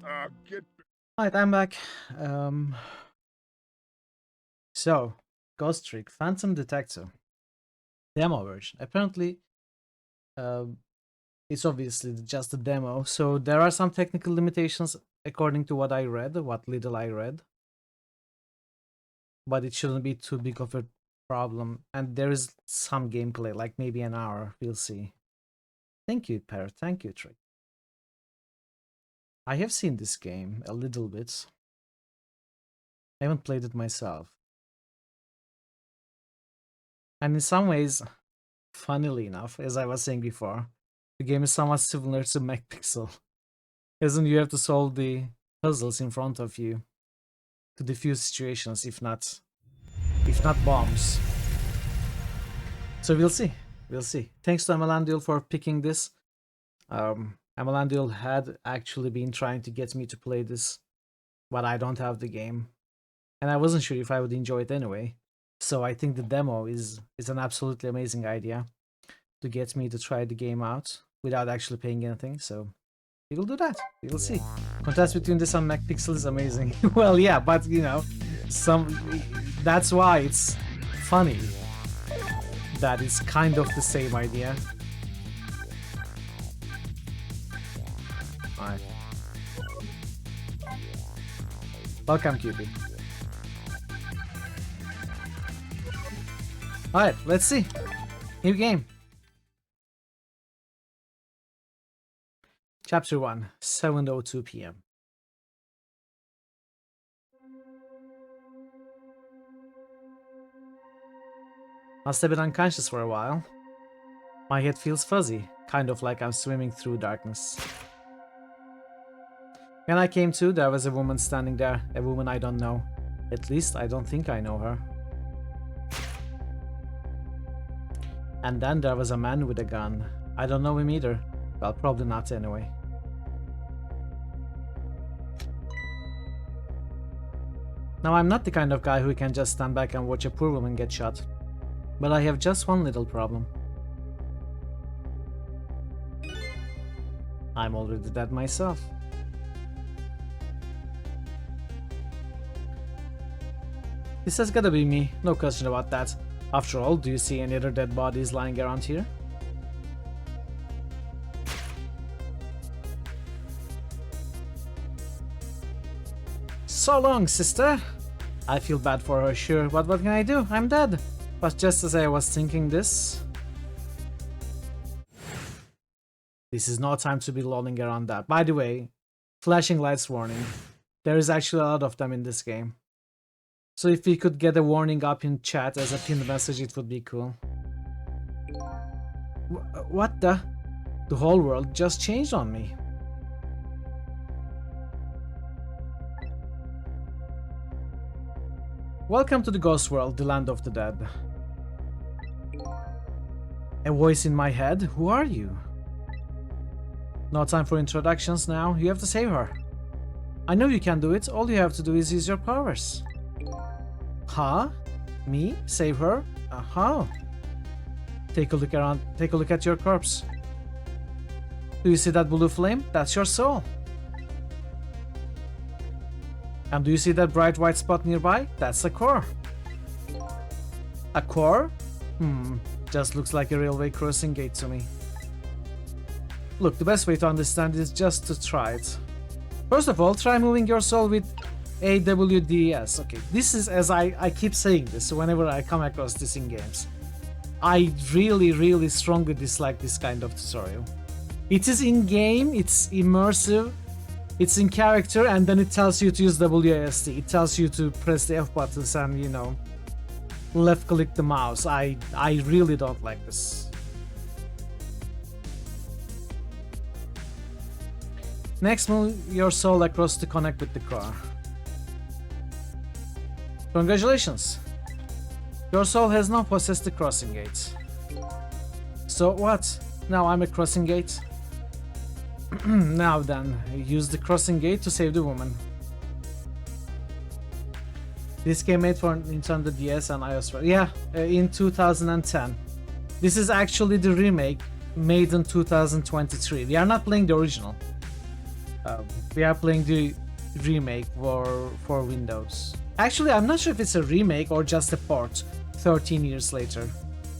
Alright, I'm back. So, Ghost Trick, Phantom Detector, demo version. Apparently, it's obviously just a demo, so there are some technical limitations according to what I read, what little I read. But it shouldn't be too big of a problem, and there is some gameplay, like maybe an hour, we'll see. Thank you, Parrot, thank you, Trick. I have seen this game a little bit. I haven't played it myself. And in some ways, funnily enough, as I was saying before, the game is somewhat similar to MacPixel. As in, you have to solve the puzzles in front of you to defuse situations, if not bombs. So we'll see. We'll see. Thanks to Amalandiel for picking this. Amalandiel had actually been trying to get me to play this, but I don't have the game. And I wasn't sure if I would enjoy it anyway. So I think the demo is an absolutely amazing idea to get me to try the game out without actually paying anything. So we will do that. We will see. Contrast between this and MacPixel is amazing. Well, yeah, but you know, that's why it's funny that it's kind of the same idea. Alright. Welcome, Cupid. Alright, let's see. New game. Chapter 1, 7:02 p.m. Must have been unconscious for a while. My head feels fuzzy, kind of like I'm swimming through darkness. When I came to, there was a woman standing there, a woman I don't know. At least I don't think I know her. And then there was a man with a gun. I don't know him either. Well, probably not anyway. Now, I'm not the kind of guy who can just stand back and watch a poor woman get shot. But I have just one little problem. I'm already dead myself. This has gotta be me, no question about that. After all, do you see any other dead bodies lying around here? So long, sister! I feel bad for her, sure, but what can I do? I'm dead! But just as I was thinking this is no time to be lolling around that. By the way, flashing lights warning. There is actually a lot of them in this game. So if we could get a warning up in chat as a pinned message, it would be cool. What the? The whole world just changed on me. Welcome to the ghost world, the land of the dead. A voice in my head? Who are you? No time for introductions now, you have to save her. I know you can do it, all you have to do is use your powers. Huh? Me? Save her? How? Take a look around, take a look at your corpse. Do you see that blue flame? That's your soul. And do you see that bright white spot nearby? That's a core. A core? Just looks like a railway crossing gate to me. Look, the best way to understand it is just to try it. First of all, try moving your soul with AWDS. Okay, this is, as I keep saying this whenever I come across this in games. I really strongly dislike this kind of tutorial. It is in-game, it's immersive, it's in character, and then it tells you to use WASD. It tells you to press the F buttons and, you know, left click the mouse. I really don't like this. Next, move your soul across to connect with the core. Congratulations! Your soul has now possessed the crossing gate. So what? Now I'm a crossing gate? Now then, use the crossing gate to save the woman. This game made for Nintendo DS and iOS. Yeah, in 2010. This is actually the remake made in 2023. We are not playing the original. Um, we are playing the remake for Windows. Actually, I'm not sure if it's a remake or just a port 13 years later.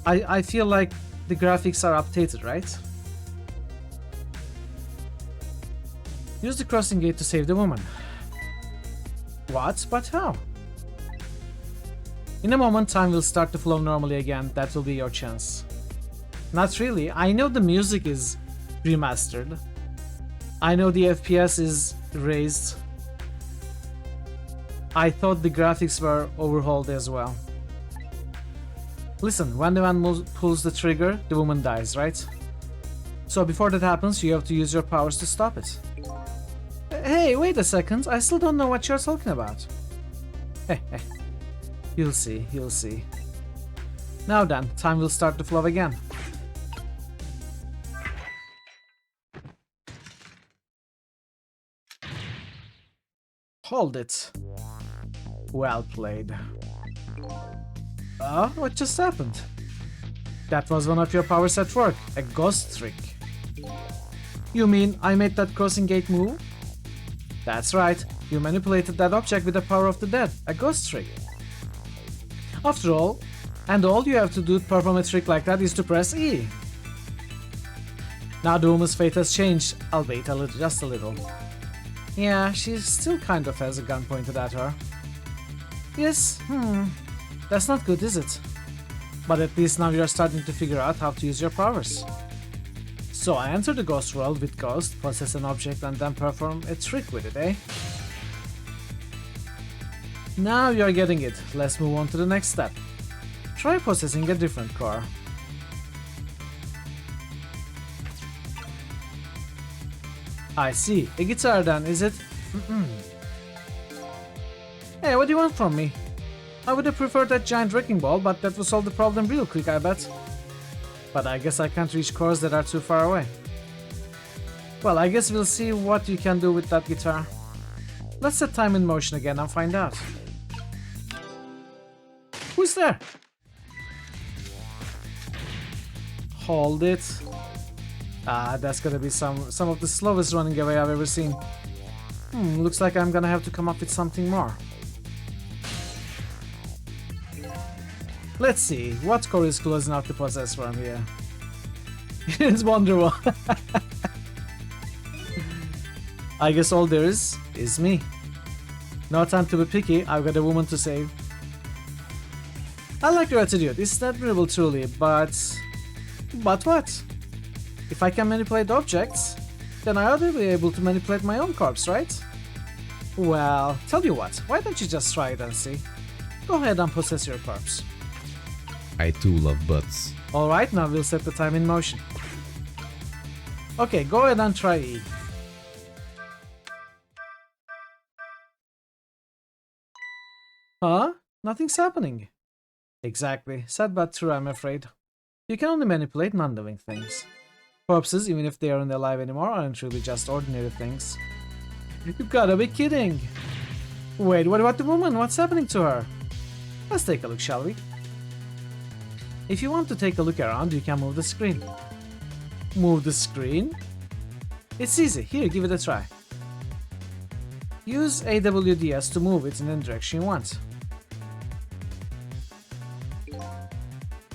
I feel like the graphics are updated, right? Use the crossing gate to save the woman. What? But how? In a moment, time will start to flow normally again. That will be your chance. Not really. I know the music is remastered. I know the FPS is raised. I thought the graphics were overhauled as well. Listen, when the man pulls the trigger, the woman dies, right? So before that happens, you have to use your powers to stop it. Hey, wait a second. I still don't know what you're talking about. You'll see, you'll see. Now then, time will start to flow again. Hold it. Well played. What just happened? That was one of your powers at work, a ghost trick. You mean I made that crossing gate move? That's right, you manipulated that object with the power of the dead, a ghost trick. After all, and all you have to do to perform a trick like that is to press E. Now the woman's fate has changed, albeit a little, just a little. Yeah, she still kind of has a gun pointed at her. Yes, that's not good, is it? But at least now you're starting to figure out how to use your powers. So I enter the ghost world with Ghost, possess an object and then perform a trick with it, eh? Now you're getting it. Let's move on to the next step. Try possessing a different car. I see. A guitar then, is it? Hey, what do you want from me? I would have preferred that giant wrecking ball, but that will solve the problem real quick, I bet. But I guess I can't reach chords that are too far away. Well, I guess we'll see what you can do with that guitar. Let's set time in motion again and find out. Who's there? Hold it. That's gonna be some of the slowest running away I've ever seen. Looks like I'm gonna have to come up with something more. Let's see, what core is close enough to possess from here? It's Wonderwall. I guess all there is me. No time to be picky, I've got a woman to save. I like your attitude, it's admirable truly, but... But what? If I can manipulate objects, then I ought to be able to manipulate my own corpse, right? Well, tell you what, why don't you just try it and see? Go ahead and possess your corpse. I too love butts. Alright, now we'll set the time in motion. Okay, go ahead and try E. Huh? Nothing's happening. Exactly. Sad but true, I'm afraid. You can only manipulate non-living things. Corpses, even if they aren't alive anymore, aren't really just ordinary things. You gotta be kidding! Wait, what about the woman? What's happening to her? Let's take a look, shall we? If you want to take a look around, you can move the screen. Move the screen? It's easy. Here, give it a try. Use AWDS to move it in any direction you want.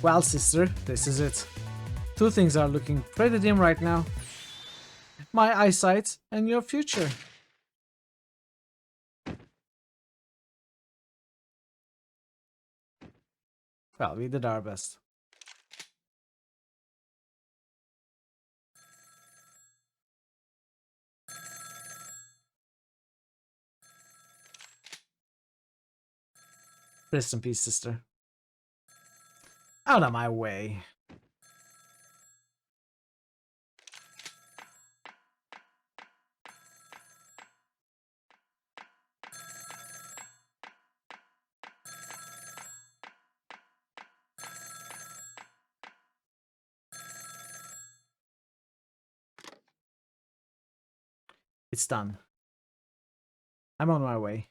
Well, sister, this is it. Two things are looking pretty dim right now. My eyesight and your future. Well, we did our best. Rest in peace, sister. Out of my way. It's done. I'm on my way.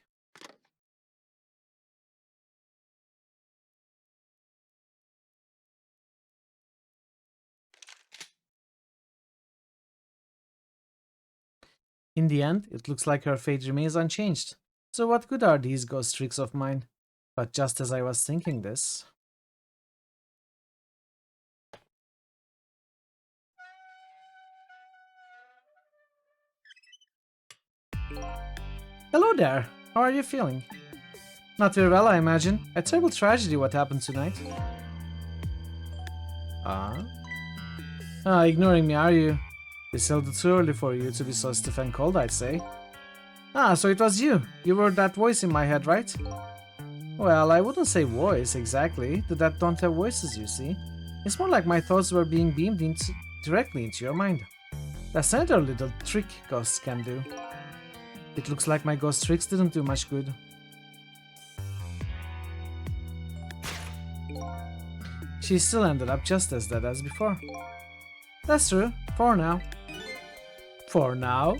In the end, it looks like her fate remains unchanged. So what good are these ghost tricks of mine? But just as I was thinking this... Hello there! How are you feeling? Not very well, I imagine. A terrible tragedy what happened tonight. Ignoring me, are you? It's still too early for you to be so stiff and cold, I'd say. So it was you. You were that voice in my head, right? Well, I wouldn't say voice, exactly. That don't have voices, you see. It's more like my thoughts were being beamed directly into your mind. That's another little trick ghosts can do. It looks like my ghost tricks didn't do much good. She still ended up just as dead as before. That's true, for now. For now?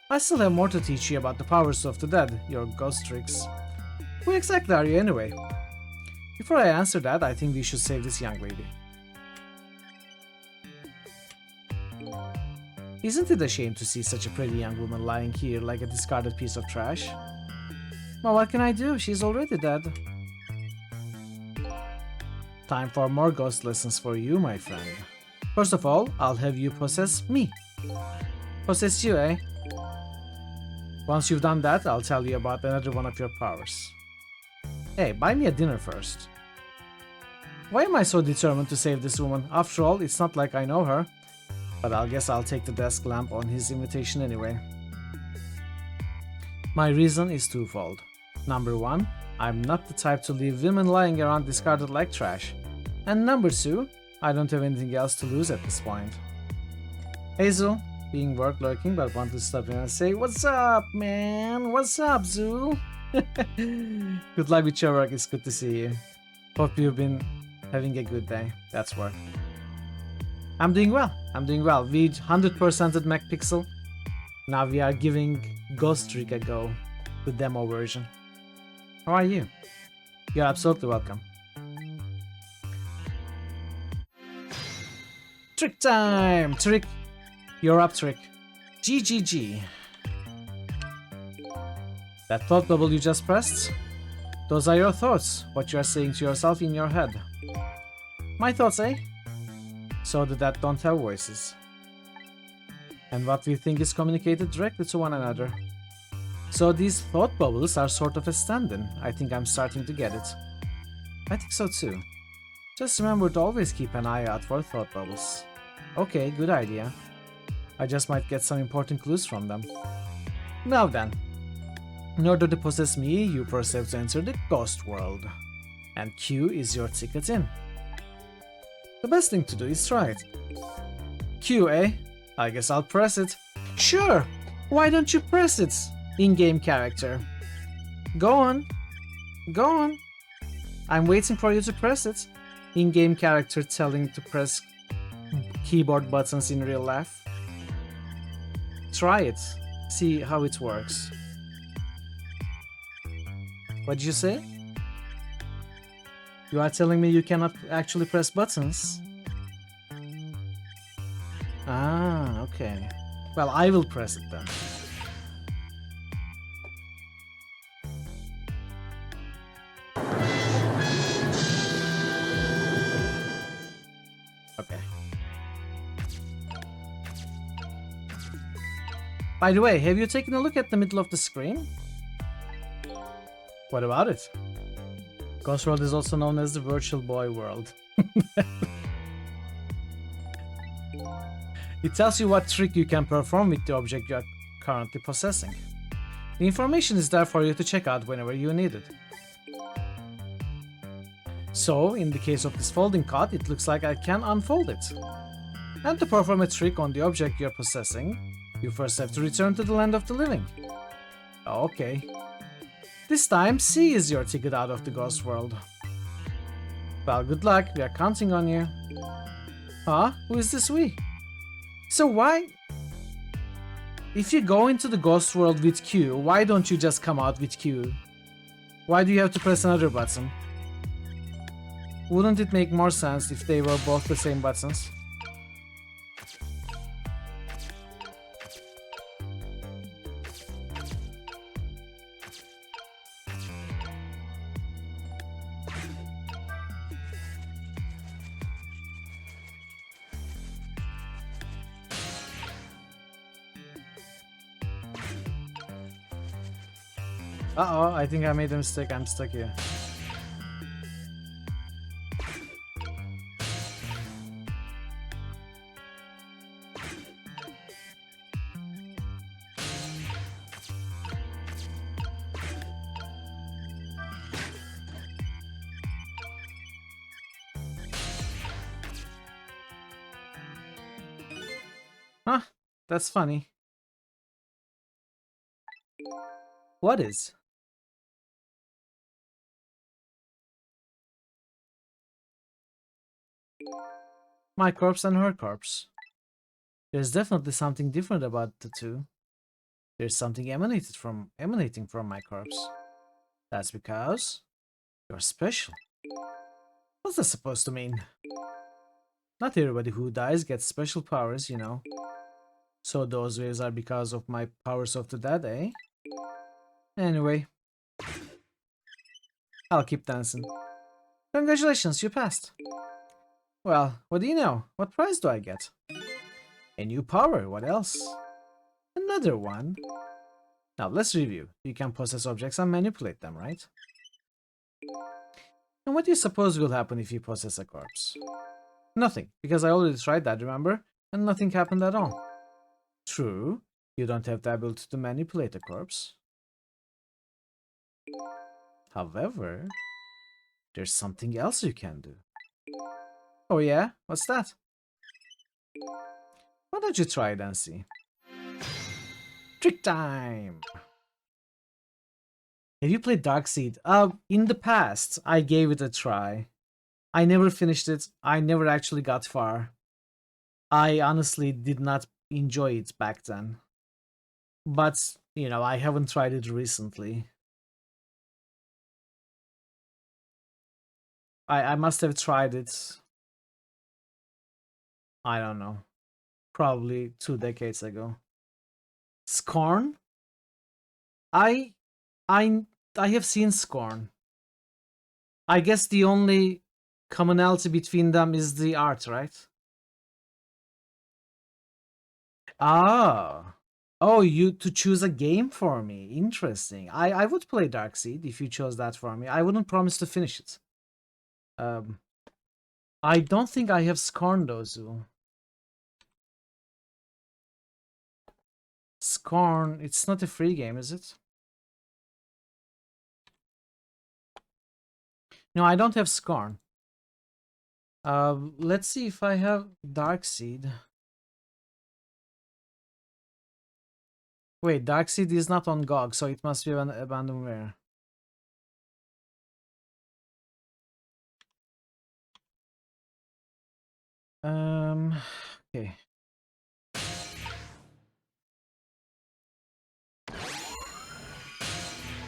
I still have more to teach you about the powers of the dead, your ghost tricks. Who exactly are you anyway? Before I answer that, I think we should save this young lady. Isn't it a shame to see such a pretty young woman lying here like a discarded piece of trash? Well, what can I do? She's already dead. Time for more ghost lessons for you, my friend. First of all, I'll have you possess me. Possess you, eh? Once you've done that, I'll tell you about another one of your powers. Hey, buy me a dinner first. Why am I so determined to save this woman? After all, it's not like I know her. But I guess I'll take the desk lamp on his invitation anyway. My reason is twofold. Number one, I'm not the type to leave women lying around discarded like trash. And number two, I don't have anything else to lose at this point. Hazel, being work lurking but want to stop in and say, "What's up, man? What's up, Zul?" Good luck with your work, it's good to see you. Hope you've been having a good day. That's work. I'm doing well. We 100%ed MacPixel. Now we are giving Ghost Trick a go, the demo version. How are you? You're absolutely welcome. Trick time! Trick! You're up, Trick. GGG. That thought bubble you just pressed? Those are your thoughts, what you are saying to yourself in your head. My thoughts, eh? So that don't have voices. And what we think is communicated directly to one another. So these thought bubbles are sort of a stand-in. I think I'm starting to get it. I think so too. Just remember to always keep an eye out for thought bubbles. Okay, good idea. I just might get some important clues from them. Now then. In order to possess me, you first have to enter the ghost world. And Q is your ticket in. The best thing to do is try it. Q, eh? I guess I'll press it. Sure! Why don't you press it, in-game character? Go on. Go on. I'm waiting for you to press it. In-game character telling to press keyboard buttons in real life. Try it. See how it works. What did you say? You are telling me you cannot actually press buttons? Ah, okay. Well, I will press it then. Okay. By the way, have you taken a look at the middle of the screen? What about it? Ghost World is also known as the Virtual Boy World. It tells you what trick you can perform with the object you are currently possessing. The information is there for you to check out whenever you need it. So, in the case of this folding cot, it looks like I can unfold it. And to perform a trick on the object you're possessing, you first have to return to the land of the living. Okay. This time, C is your ticket out of the ghost world. Well, good luck, we are counting on you. Huh? Who is this we? So why... If you go into the ghost world with Q, why don't you just come out with Q? Why do you have to press another button? Wouldn't it make more sense if they were both the same buttons? Uh-oh, I think I made a mistake. I'm stuck here. Huh, that's funny. What is? My corpse and her corpse. There's definitely something different about the two. There's something emanating from my corpse. That's because you're special. What's that supposed to mean? Not everybody who dies gets special powers, you know. So those waves are because of my powers of the dead, eh? Anyway, I'll keep dancing. Congratulations, you passed. Well, what do you know? What prize do I get? A new power, what else? Another one. Now let's review. You can possess objects and manipulate them, right? And what do you suppose will happen if you possess a corpse? Nothing, because I already tried that, remember? And nothing happened at all. True, you don't have the ability to manipulate a corpse. However, there's something else you can do. Oh yeah? What's that? Why don't you try it and see? Trick time! Have you played Darkseid? In the past, I gave it a try. I never finished it. I never actually got far. I honestly did not enjoy it back then. But, you know, I haven't tried it recently. I must have tried it, I don't know, probably 2 decades ago. Scorn? I I I have seen Scorn. I guess the only commonality between them is the art, right? Ah. Oh, you to choose a game for me. Interesting. I would play Darkseid if you chose that for me. I wouldn't promise to finish it. I don't think I have Scorn though, Zoo. Scorn, it's not a free game, is it? No, I don't have Scorn. Let's see if I have Darkseid. Wait, Darkseid is not on GOG, so it must be an abandonware. Okay.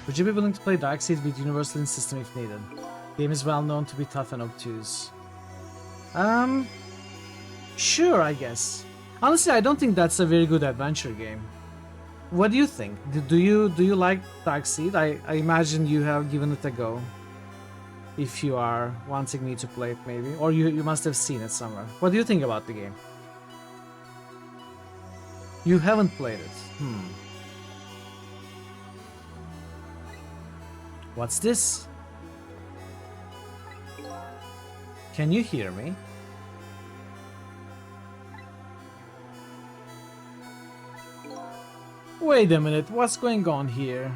Would you be willing to play Darkseid with Universal in system if needed? Game is well known to be tough and obtuse. Sure, I guess. Honestly, I don't think that's a very good adventure game. What do you think? Do you like Darkseid? I imagine you have given it a go. If you are wanting me to play it, maybe, or you must have seen it somewhere. What do you think about the game? You haven't played it. What's this? Can you hear me? Wait a minute, what's going on here?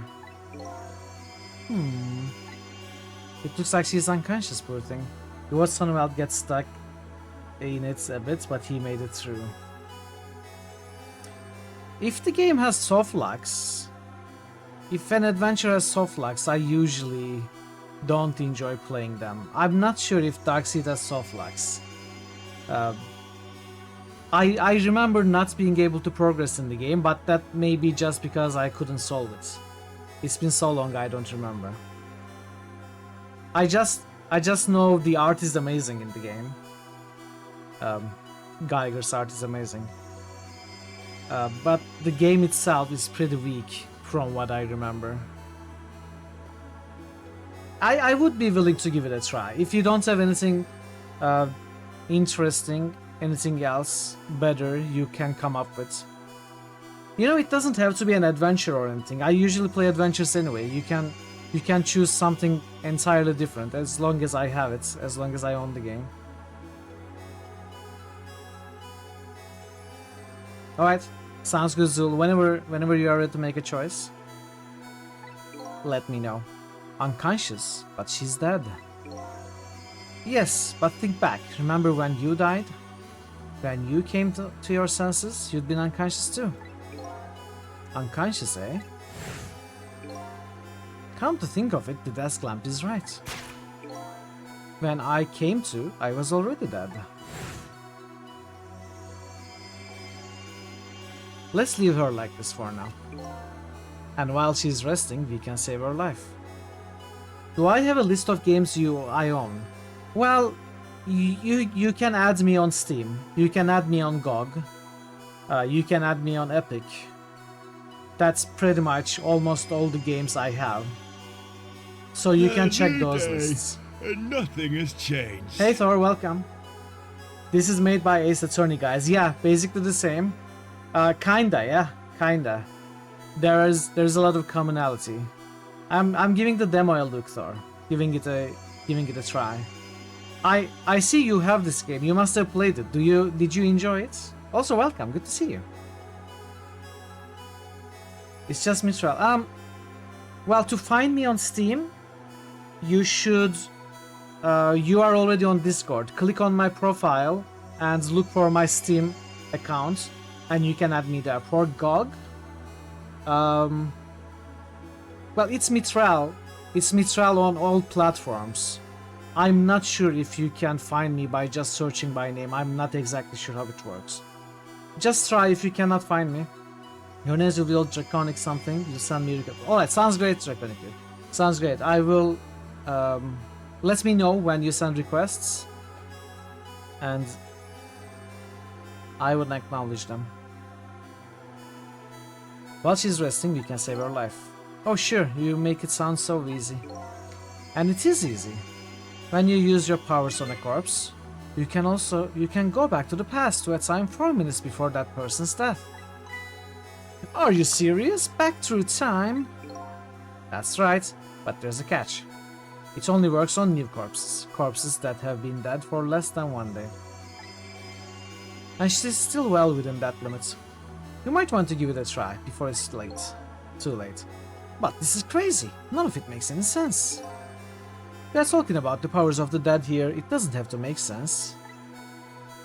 It looks like she's unconscious, poor thing. The watched someone get stuck in it a bit, but he made it through. If the game has softlocks, if an adventure has softlocks, I usually don't enjoy playing them. I'm not sure if Darkseid has softlocks. I remember not being able to progress in the game, but that may be just because I couldn't solve it. It's been so long I don't remember. I just know the art is amazing in the game. Geiger's art is amazing. But the game itself is pretty weak from what I remember. I would be willing to give it a try. If you don't have anything interesting, anything else better you can come up with, You know, it doesn't have to be an adventure or anything. I usually play adventures anyway. You can choose something entirely different as long as I have it, as long as I own the game. Alright, sounds good, Zul. Whenever you are ready to make a choice, let me know. Unconscious, but she's dead. Yes, but think back. Remember when you died? When you came to your senses, you'd been unconscious too. Unconscious, eh? Come to think of it, the desk lamp is right. When I came to, I was already dead. Let's leave her like this for now. And while she's resting, we can save her life. Do I have a list of games I own? Well, you can add me on Steam. You can add me on GOG. You can add me on Epic. That's pretty much almost all the games I have. So you can check those lists. Nothing has changed. Hey Thor, welcome. This is made by Ace Attorney, guys. Yeah, basically the same. Kinda, yeah, kinda. There's a lot of commonality. I'm giving the demo a look, Thor. Giving it a try. I see you have this game. You must have played it. Did you enjoy it? Also, welcome. Good to see you. It's just Mitral. Well, to find me on Steam, you should. You are already on Discord. Click on my profile and look for my Steam account, and you can add me there. For GOG, well, it's Mitral. It's Mitral on all platforms. I'm not sure if you can find me by just searching by name. I'm not exactly sure how it works. Just try if you cannot find me. Your name will be Draconic something. You send me. Alright, sounds great, Draconic. Sounds great. I will. Let me know when you send requests, and I would acknowledge them. While she's resting, we can save her life. Oh sure, you make it sound so easy. And it is easy. When you use your powers on a corpse, you can go back to the past to a time 4 minutes before that person's death. Are you serious? Back through time? That's right, but there's a catch. It only works on new corpses that have been dead for less than 1 day. And she's still well within that limit. You might want to give it a try before it's late. Too late. But this is crazy. None of it makes any sense. We are talking about the powers of the dead here. It doesn't have to make sense.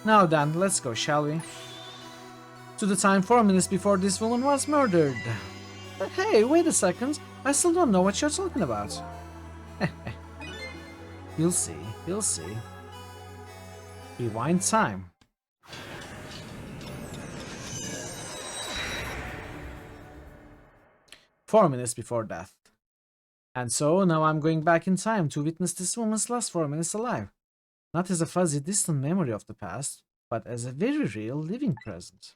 Now then, let's go, shall we? To the time 4 minutes before this woman was murdered. Hey, wait a second. I still don't know what you're talking about. You'll see. You'll see. Rewind time. "4 minutes before death. And so now I'm going back in time to witness this woman's last 4 minutes alive. Not as a fuzzy distant memory of the past, but as a very real living present."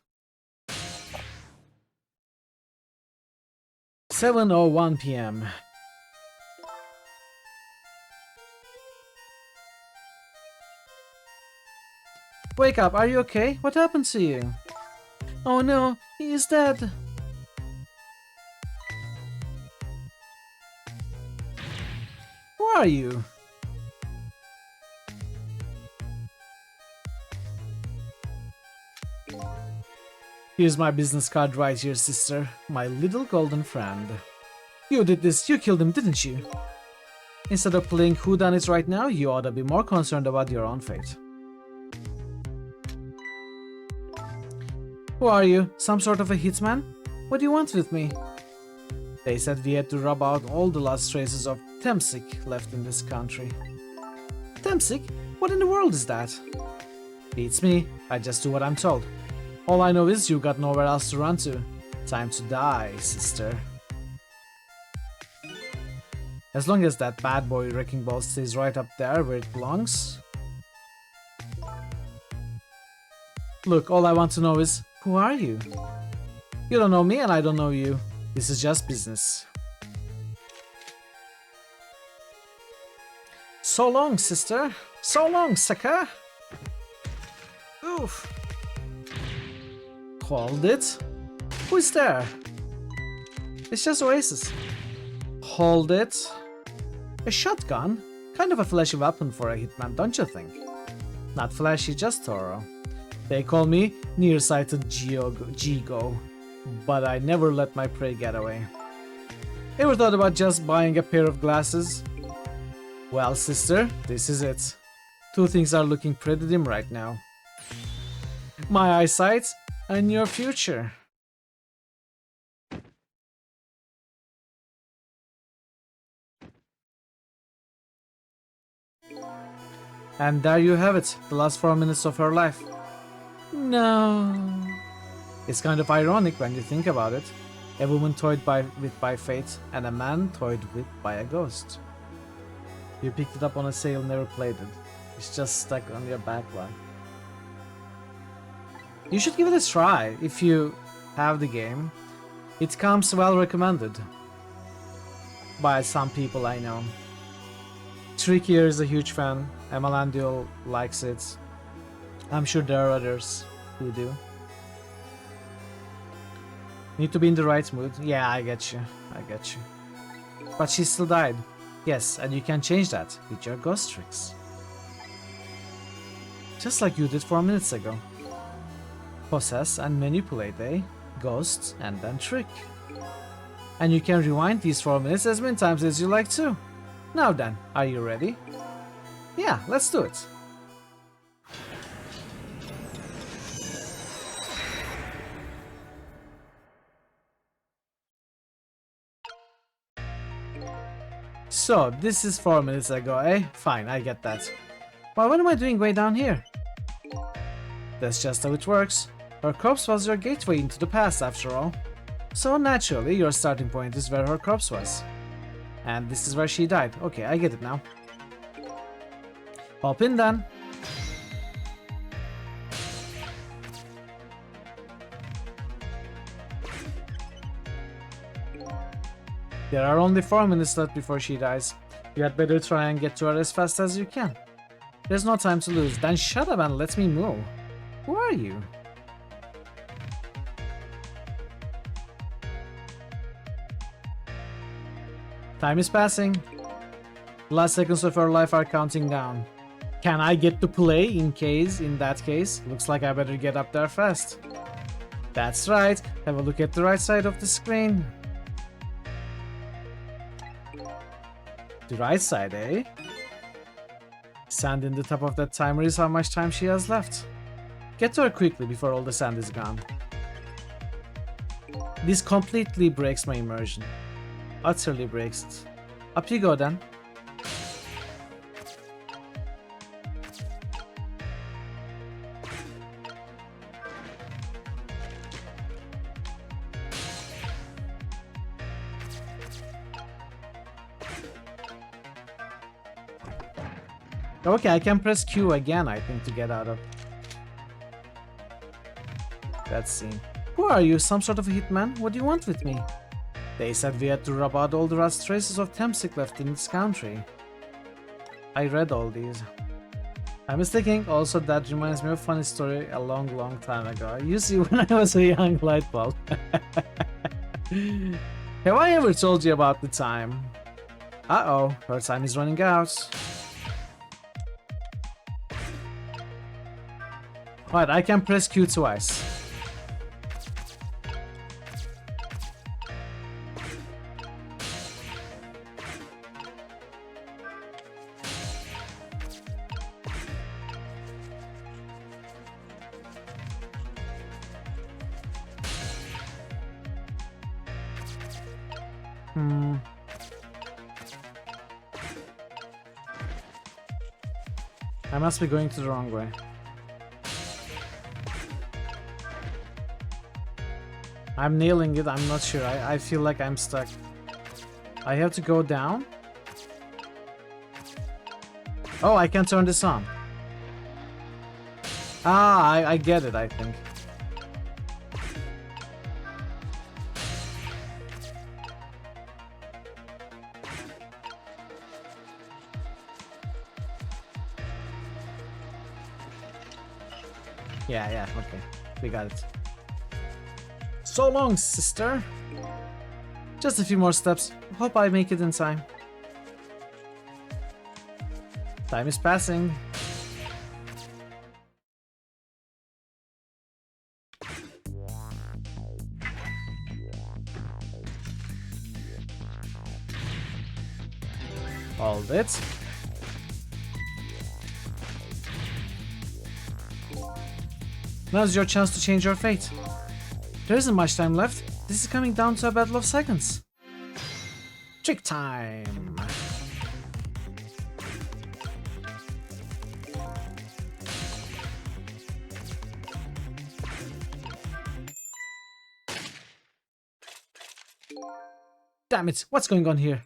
7:01 p.m. Wake up, are you okay? What happened to you? Oh no, he is dead. Who are you? Here's my business card right here, sister. My little golden friend. You did this. You killed him, didn't you? Instead of playing whodunit right now, you ought to be more concerned about your own fate. Who are you? Some sort of a hitman? What do you want with me? They said we had to rub out all the last traces of Temsik left in this country. Temsik? What in the world is that? Beats me. I just do what I'm told. All I know is you got nowhere else to run to. Time to die, sister. As long as that bad boy wrecking ball stays right up there where it belongs. Look, all I want to know is, who are you? You don't know me and I don't know you. This is just business. So long, sister. So long, sucker. Oof. Called it. Who's there? It's just Oasis. Hold it. A shotgun? Kind of a flashy weapon for a hitman, don't you think? Not flashy, just thorough. They call me nearsighted Jigo, but I never let my prey get away. Ever thought about just buying a pair of glasses? Well, sister, this is it. Two things are looking pretty dim right now. My eyesight and your future. And there you have it, the last 4 minutes of her life. No. It's kind of ironic when you think about it. A woman toyed with by fate, and a man toyed with by a ghost. You picked it up on a sale, never played it. It's just stuck on your backlog. You should give it a try if you have the game. It comes well recommended by some people I know. Trick here is a huge fan. Emalandio likes it. I'm sure there are others who do. Need to be in the right mood. Yeah, I get you. I get you. But she still died. Yes, and you can change that with your ghost tricks. Just like you did 4 minutes ago. Possess and manipulate, eh? Ghost and then trick. And you can rewind these 4 minutes as many times as you like too. Now then, are you ready? Yeah, let's do it. So, this is 4 minutes ago, eh? Fine, I get that. But what am I doing way down here? That's just how it works. Her corpse was your gateway into the past, after all. So naturally, your starting point is where her corpse was. And this is where she died. Okay, I get it now. Hop in then. There are only 4 minutes left before she dies. You had better try and get to her as fast as you can. There's no time to lose. Then shut up and let me move. Who are you? Time is passing. The last seconds of her life are counting down. Can I get to play in that case? Looks like I better get up there fast. That's right. Have a look at the right side of the screen. The right side, eh? Sand in the top of that timer is how much time she has left. Get to her quickly before all the sand is gone. This completely breaks my immersion. Utterly breaks it. Up you go then. Okay, I can press Q again, I think, to get out of that scene. Who are you? Some sort of a hitman? What do you want with me? They said we had to rub out all the last traces of Temsic left in this country. I read all these. I was thinking also that reminds me of a funny story a long time ago. You see, when I was a young light bulb. Have I ever told you about the time? Uh-oh, her time is running out. Alright, I can press Q twice. I must be going to the wrong way. I'm nailing it, I'm not sure. I feel like I'm stuck. I have to go down? Oh, I can turn this on. Ah, I get it, I think. Yeah, okay. We got it. So long, sister. Just a few more steps. Hope I make it in time. Time is passing. Hold it. Now's your chance to change your fate. There isn't much time left. This is coming down to a battle of seconds. Trick time! Damn it, what's going on here?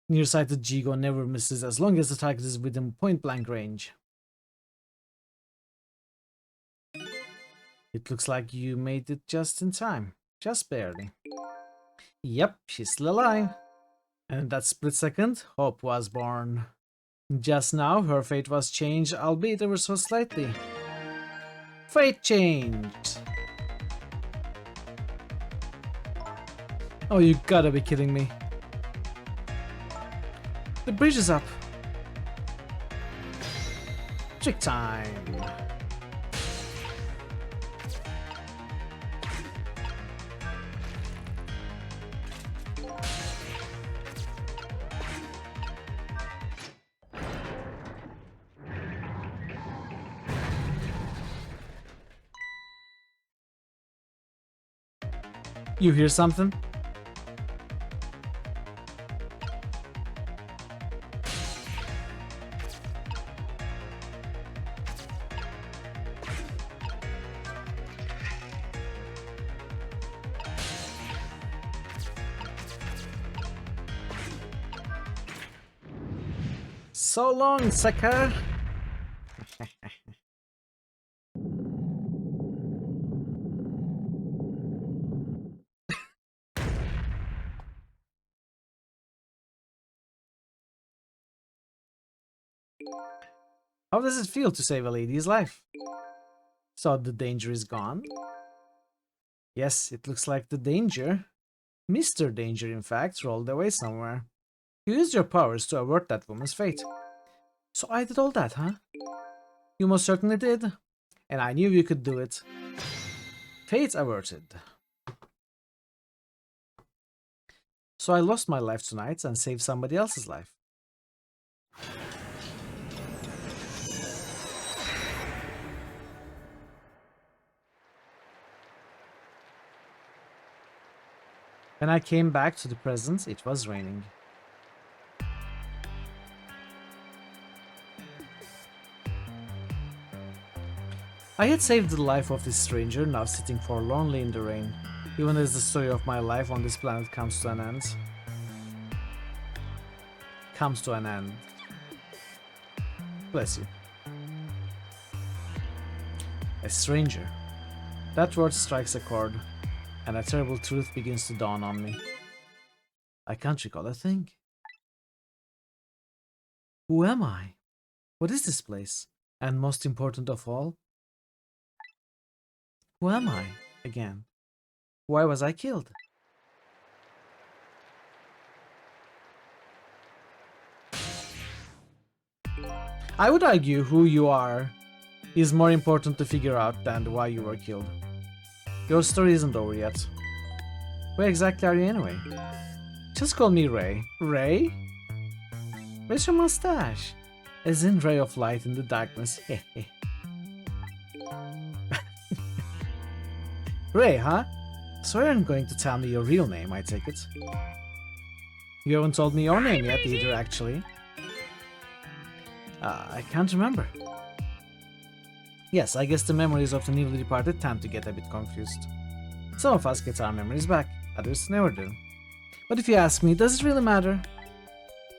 Nearsighted Jigo never misses as long as the target is within point-blank range. It looks like you made it just in time. Just barely. Yep, she's still alive. And in that split second, hope was born. Just now, her fate was changed, albeit ever so slightly. Fate changed! Oh, you gotta be kidding me. The bridge is up. Trick time. You hear something? So long, sucker! How does it feel to save a lady's life? So the danger is gone? Yes, it looks like the danger, Mr. Danger in fact, rolled away somewhere. You used your powers to avert that woman's fate. So I did all that, huh? You most certainly did. And I knew you could do it. Fate averted. So I lost my life tonight and saved somebody else's life. When I came back to the present, it was raining. I had saved the life of this stranger, now sitting forlornly in the rain, even as the story of my life on this planet comes to an end. Comes to an end. Bless you. A stranger. That word strikes a chord, and a terrible truth begins to dawn on me. I can't recall a thing. Who am I? What is this place? And most important of all, who am I, again? Why was I killed? I would argue who you are is more important to figure out than why you were killed. Your story isn't over yet. Where exactly are you anyway? Just call me Ray. Ray? Where's your mustache? As in ray of light in the darkness. Hehe. Ray, huh? So you aren't going to tell me your real name, I take it. You haven't told me your name yet either, actually. I can't remember. Yes, I guess the memories of the newly departed tend to get a bit confused. Some of us get our memories back, others never do. But if you ask me, does it really matter?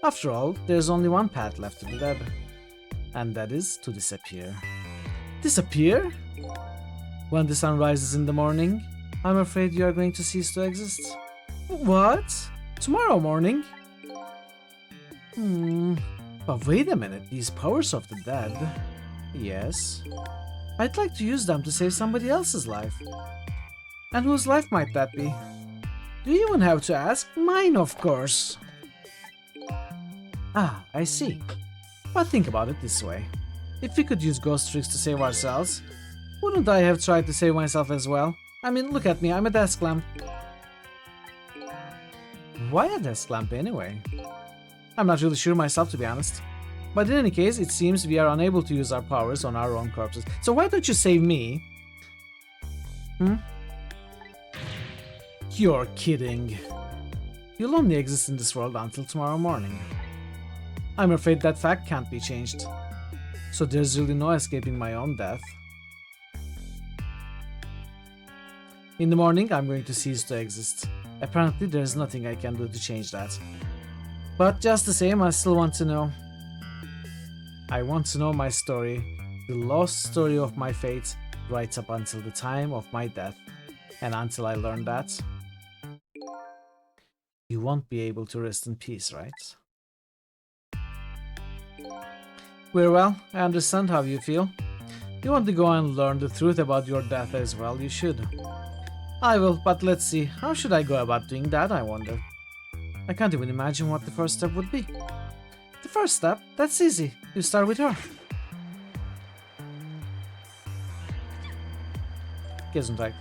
After all, there's only one path left to the dead. And that is to disappear. Disappear? When the sun rises in the morning, I'm afraid you are going to cease to exist. What? Tomorrow morning? But wait a minute, these powers of the dead... Yes? I'd like to use them to save somebody else's life. And whose life might that be? Do you even have to ask? Mine, of course. Ah, I see. But think about it this way. If we could use ghost tricks to save ourselves, wouldn't I have tried to save myself as well? I mean, look at me, I'm a desk lamp. Why a desk lamp anyway? I'm not really sure myself, to be honest. But in any case, it seems we are unable to use our powers on our own corpses. So why don't you save me? You're kidding. You'll only exist in this world until tomorrow morning. I'm afraid that fact can't be changed. So there's really no escaping my own death. In the morning, I'm going to cease to exist. Apparently, there's nothing I can do to change that. But just the same, I still want to know. I want to know my story, the lost story of my fate, right up until the time of my death. And until I learn that, you won't be able to rest in peace, right? Very well, I understand how you feel. You want to go and learn the truth about your death as well, you should. I will, but let's see, how should I go about doing that, I wonder? I can't even imagine what the first step would be. The first step? That's easy. You start with her. Gesundheit.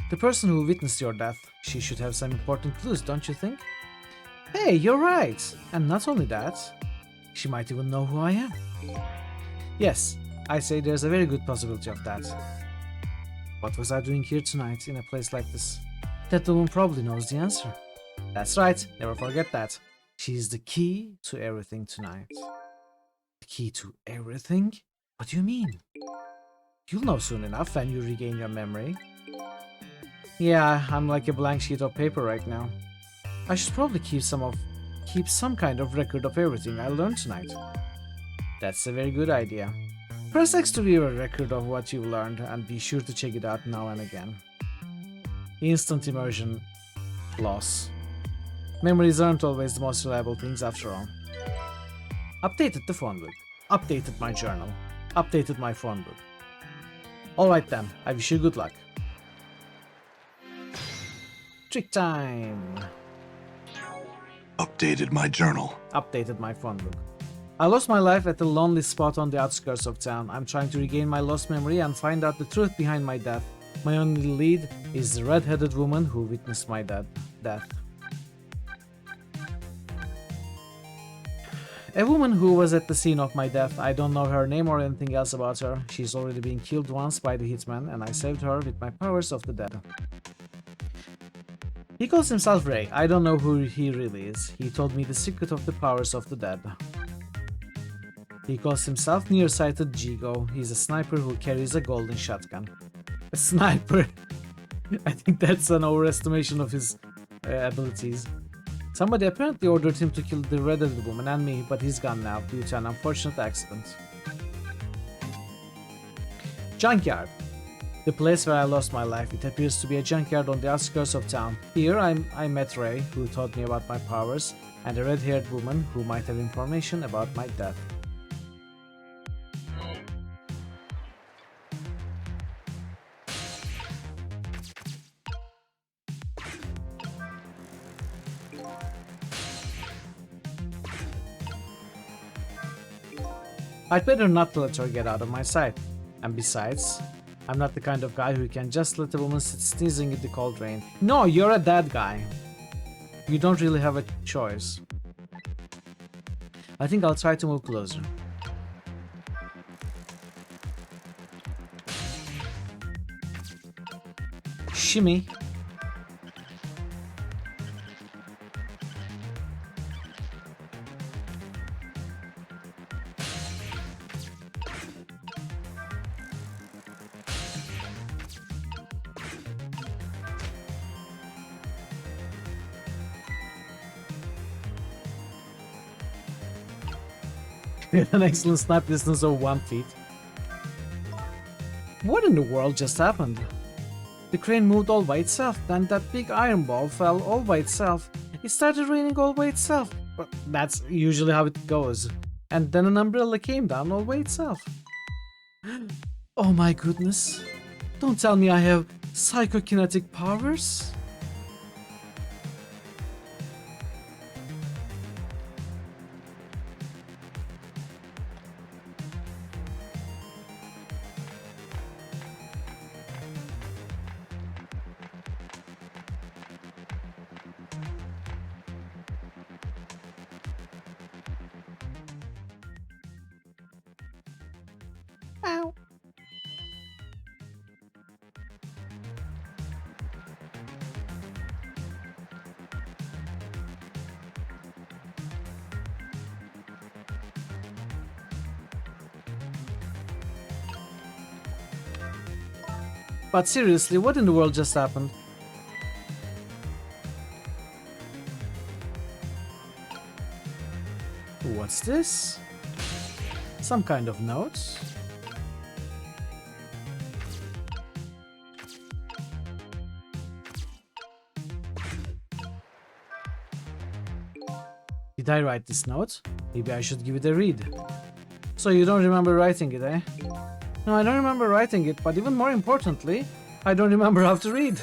The person who witnessed your death, she should have some important clues, don't you think? Hey, you're right! And not only that, she might even know who I am. Yes, I say there's a very good possibility of that. What was I doing here tonight in a place like this? That woman probably knows the answer. That's right, never forget that. She's the key to everything tonight. The key to everything? What do you mean? You'll know soon enough when you regain your memory. Yeah, I'm like a blank sheet of paper right now. I should probably keep some kind of record of everything I learned tonight. That's a very good idea. Press X to view a record of what you've learned and be sure to check it out now and again. Instant immersion loss. Memories aren't always the most reliable things after all. Updated the phone book. Updated my journal. Updated my phone book. Alright then, I wish you good luck. Trick time! Updated my journal. Updated my phone book. I lost my life at a lonely spot on the outskirts of town. I'm trying to regain my lost memory and find out the truth behind my death. My only lead is the red-headed woman who witnessed my death. A woman who was at the scene of my death. I don't know her name or anything else about her. She's already been killed once by the hitman, and I saved her with my powers of the dead. He calls himself Ray. I don't know who he really is. He told me the secret of the powers of the dead. He calls himself Nearsighted Jigo. He's a sniper who carries a golden shotgun. A sniper? I think that's an overestimation of his abilities. Somebody apparently ordered him to kill the red-headed woman and me, but he's gone now due to an unfortunate accident. Junkyard. The place where I lost my life. It appears to be a junkyard on the outskirts of town. Here I met Ray, who taught me about my powers, and a red-haired woman who might have information about my death. I'd better not let her get out of my sight. And besides, I'm not the kind of guy who can just let a woman sit sneezing in the cold rain. No, you're a dead guy. You don't really have a choice. I think I'll try to move closer. Shimmy. An excellent snipe distance of 1 feet. What in the world just happened? The crane moved all by itself, then that big iron ball fell all by itself. It started raining all by itself. But that's usually how it goes. And then an umbrella came down all by itself. Oh my goodness. Don't tell me I have psychokinetic powers? Ow. But seriously, what in the world just happened? What's this? Some kind of note? Did I write this note? Maybe I should give it a read. So you don't remember writing it, eh? No, I don't remember writing it, but even more importantly, I don't remember how to read.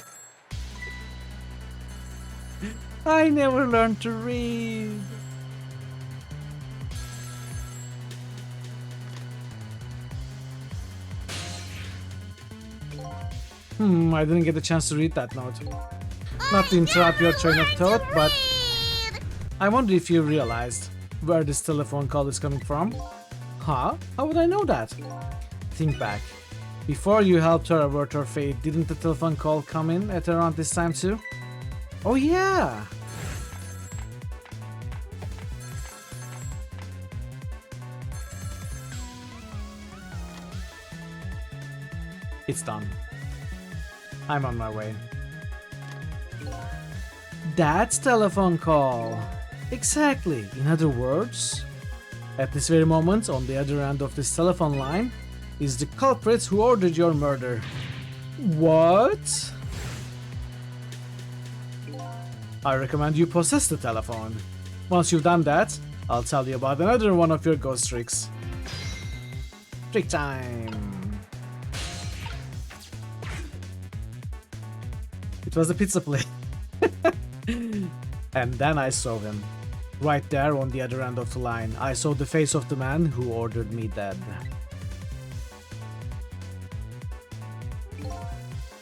I never learned to read. I didn't get a chance to read that note. Not to interrupt your train of thought, but I wonder if you realized where this telephone call is coming from. Huh? How would I know that? Think back. Before you helped her avert her fate, didn't the telephone call come in at around this time too? Oh yeah! It's done. I'm on my way. That's telephone call. Exactly. In other words, at this very moment, on the other end of this telephone line, is the culprit who ordered your murder. What? I recommend you possess the telephone. Once you've done that, I'll tell you about another one of your ghost tricks. Trick time! It was a pizza plate. And then I saw him. Right there on the other end of the line, I saw the face of the man who ordered me dead.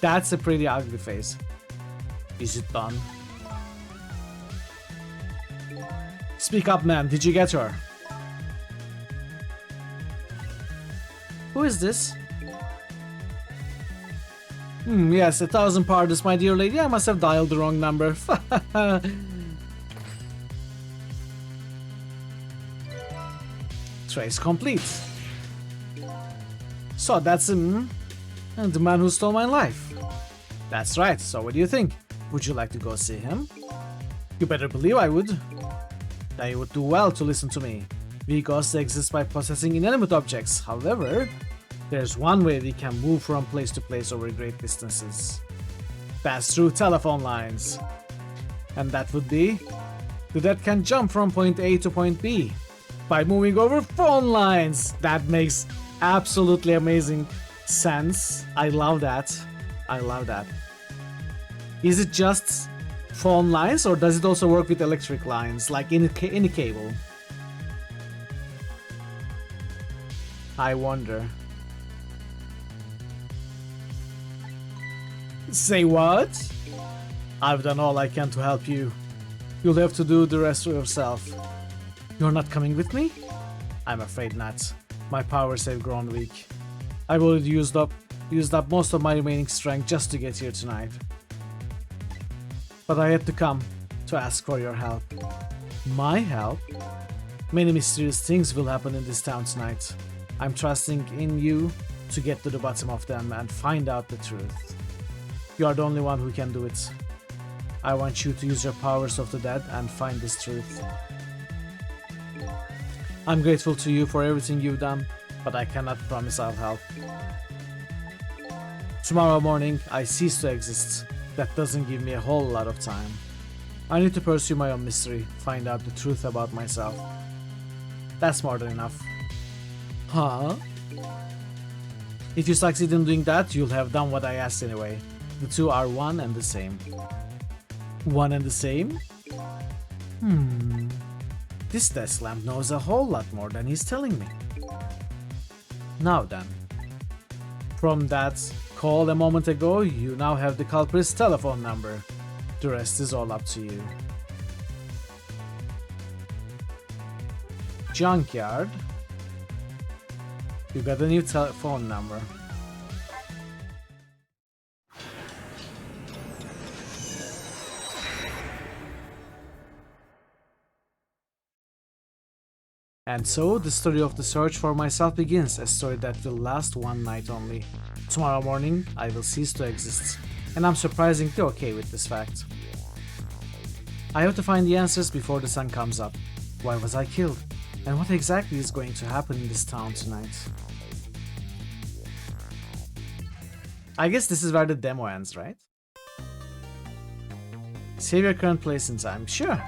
That's a pretty ugly face. Is it done? Speak up, man. Did you get her? Who is this? Yes, 1,000 pardons, my dear lady. I must have dialed the wrong number. Trace complete. So that's him, and the man who stole my life. That's right. So what do you think? Would you like to go see him? You better believe I would. Then you would do well to listen to me. We ghosts exist by possessing inanimate objects. However, there's one way we can move from place to place over great distances. Pass through telephone lines. And that would be, the dead can jump from point A to point B by moving over phone lines. That makes absolutely amazing sense. I love that. I love that. Is it just phone lines, or does it also work with electric lines, like in a cable? I wonder. Say what? I've done all I can to help you. You'll have to do the rest yourself. You're not coming with me? I'm afraid not. My powers have grown weak. I've already used up most of my remaining strength just to get here tonight. But I had to come to ask for your help. My help? Many mysterious things will happen in this town tonight. I'm trusting in you to get to the bottom of them and find out the truth. You are the only one who can do it. I want you to use your powers of the dead and find this truth. I'm grateful to you for everything you've done, but I cannot promise I'll help. Tomorrow morning, I cease to exist. That doesn't give me a whole lot of time. I need to pursue my own mystery, find out the truth about myself. That's more than enough. Huh? If you succeed in doing that, you'll have done what I asked anyway. The two are one and the same. One and the same? This desk lamp knows a whole lot more than he's telling me. Now then. From that call a moment ago, you now have the culprit's telephone number. The rest is all up to you. Junkyard. You got a new telephone number. And so, the story of the search for myself begins, a story that will last one night only. Tomorrow morning, I will cease to exist, and I'm surprisingly okay with this fact. I have to find the answers before the sun comes up. Why was I killed? And what exactly is going to happen in this town tonight? I guess this is where the demo ends, right? Save your current place in time. Sure.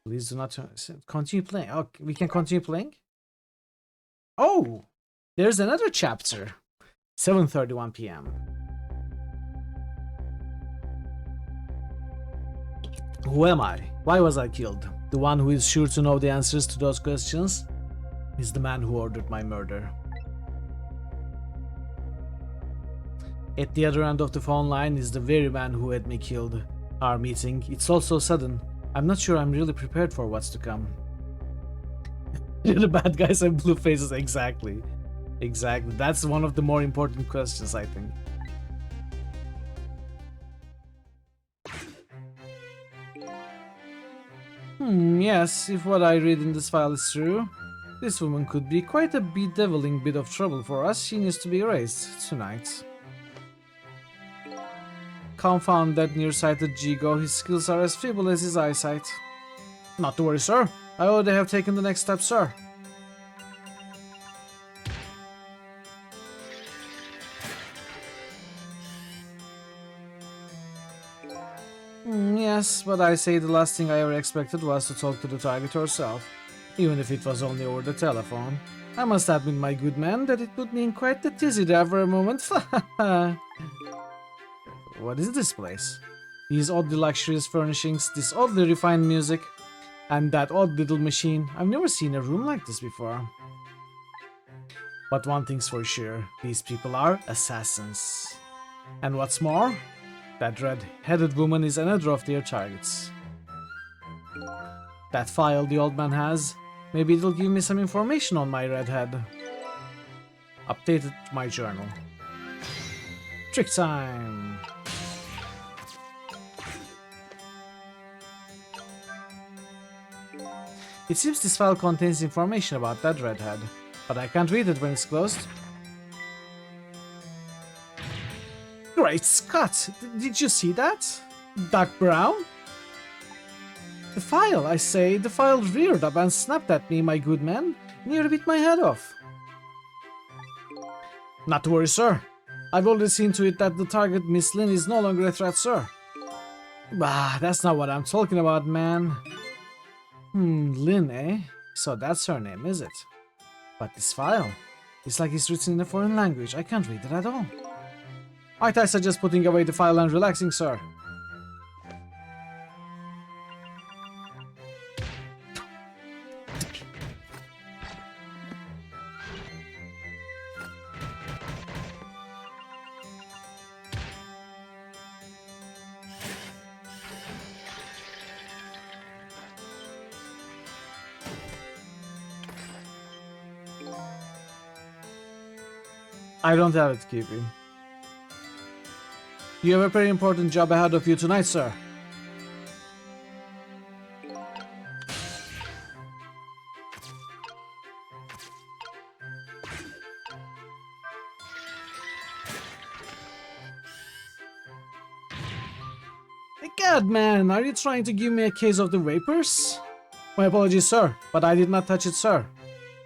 Please do not continue playing. Oh, we can continue playing? Oh! There's another chapter. 7:31 p.m. Who am I? Why was I killed? The one who is sure to know the answers to those questions is the man who ordered my murder. At the other end of the phone line is the very man who had me killed. Our meeting, it's all so sudden. I'm not sure I'm really prepared for what's to come. The bad guys have blue faces, exactly. Exactly, that's one of the more important questions, I think. Yes, if what I read in this file is true, this woman could be quite a bedeviling bit of trouble for us. She needs to be erased tonight. Confound that nearsighted Jigo, his skills are as feeble as his eyesight. Not to worry, sir. I already have taken the next step, sir. Yes, but I say the last thing I ever expected was to talk to the target herself, even if it was only over the telephone. I must admit, my good man, that it put me in quite the tizzy there for a moment. What is this place? These oddly luxurious furnishings, this oddly refined music, and that odd little machine. I've never seen a room like this before. But one thing's for sure, these people are assassins. And what's more, that red-headed woman is another of their targets. That file the old man has, maybe it'll give me some information on my redhead. Updated my journal. Trick time! It seems this file contains information about that redhead, but I can't read it when it's closed. Great Scott! Did you see that? Doc Brown? The file, I say, the file reared up and snapped at me, my good man. Nearly bit my head off. Not to worry, sir. I've already seen to it that the target, Miss Lin, is no longer a threat, sir. Bah, that's not what I'm talking about, man. Lin, eh? So that's her name, is it? But this file, it's like it's written in a foreign language. I can't read it at all. I suggest putting away the file and relaxing, sir. I don't have it, Keepy. You have a very important job ahead of you tonight, sir. God, man, are you trying to give me a case of the vapors? My apologies, sir, but I did not touch it, sir.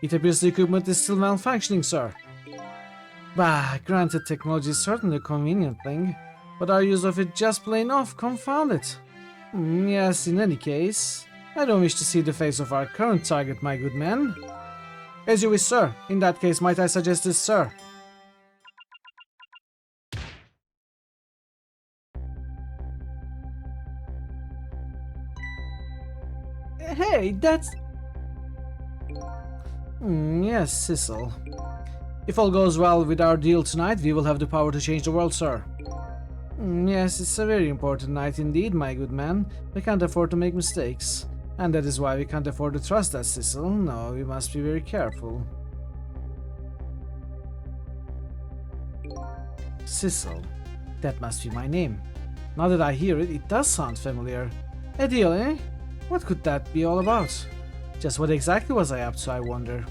It appears the equipment is still malfunctioning, sir. Bah, granted, technology is certainly a convenient thing, but our use of it just plain off, confound it. Yes, in any case, I don't wish to see the face of our current target, my good man. As you wish, sir. In that case, might I suggest this, sir? Hey, that's... Yes, Sissel. If all goes well with our deal tonight, we will have the power to change the world, sir. Yes, it's a very important night indeed, my good man. We can't afford to make mistakes. And that is why we can't afford to trust that, Sissel. No, we must be very careful. Sissel. That must be my name. Now that I hear it, it does sound familiar. A deal, eh? What could that be all about? Just what exactly was I up to, I wonder?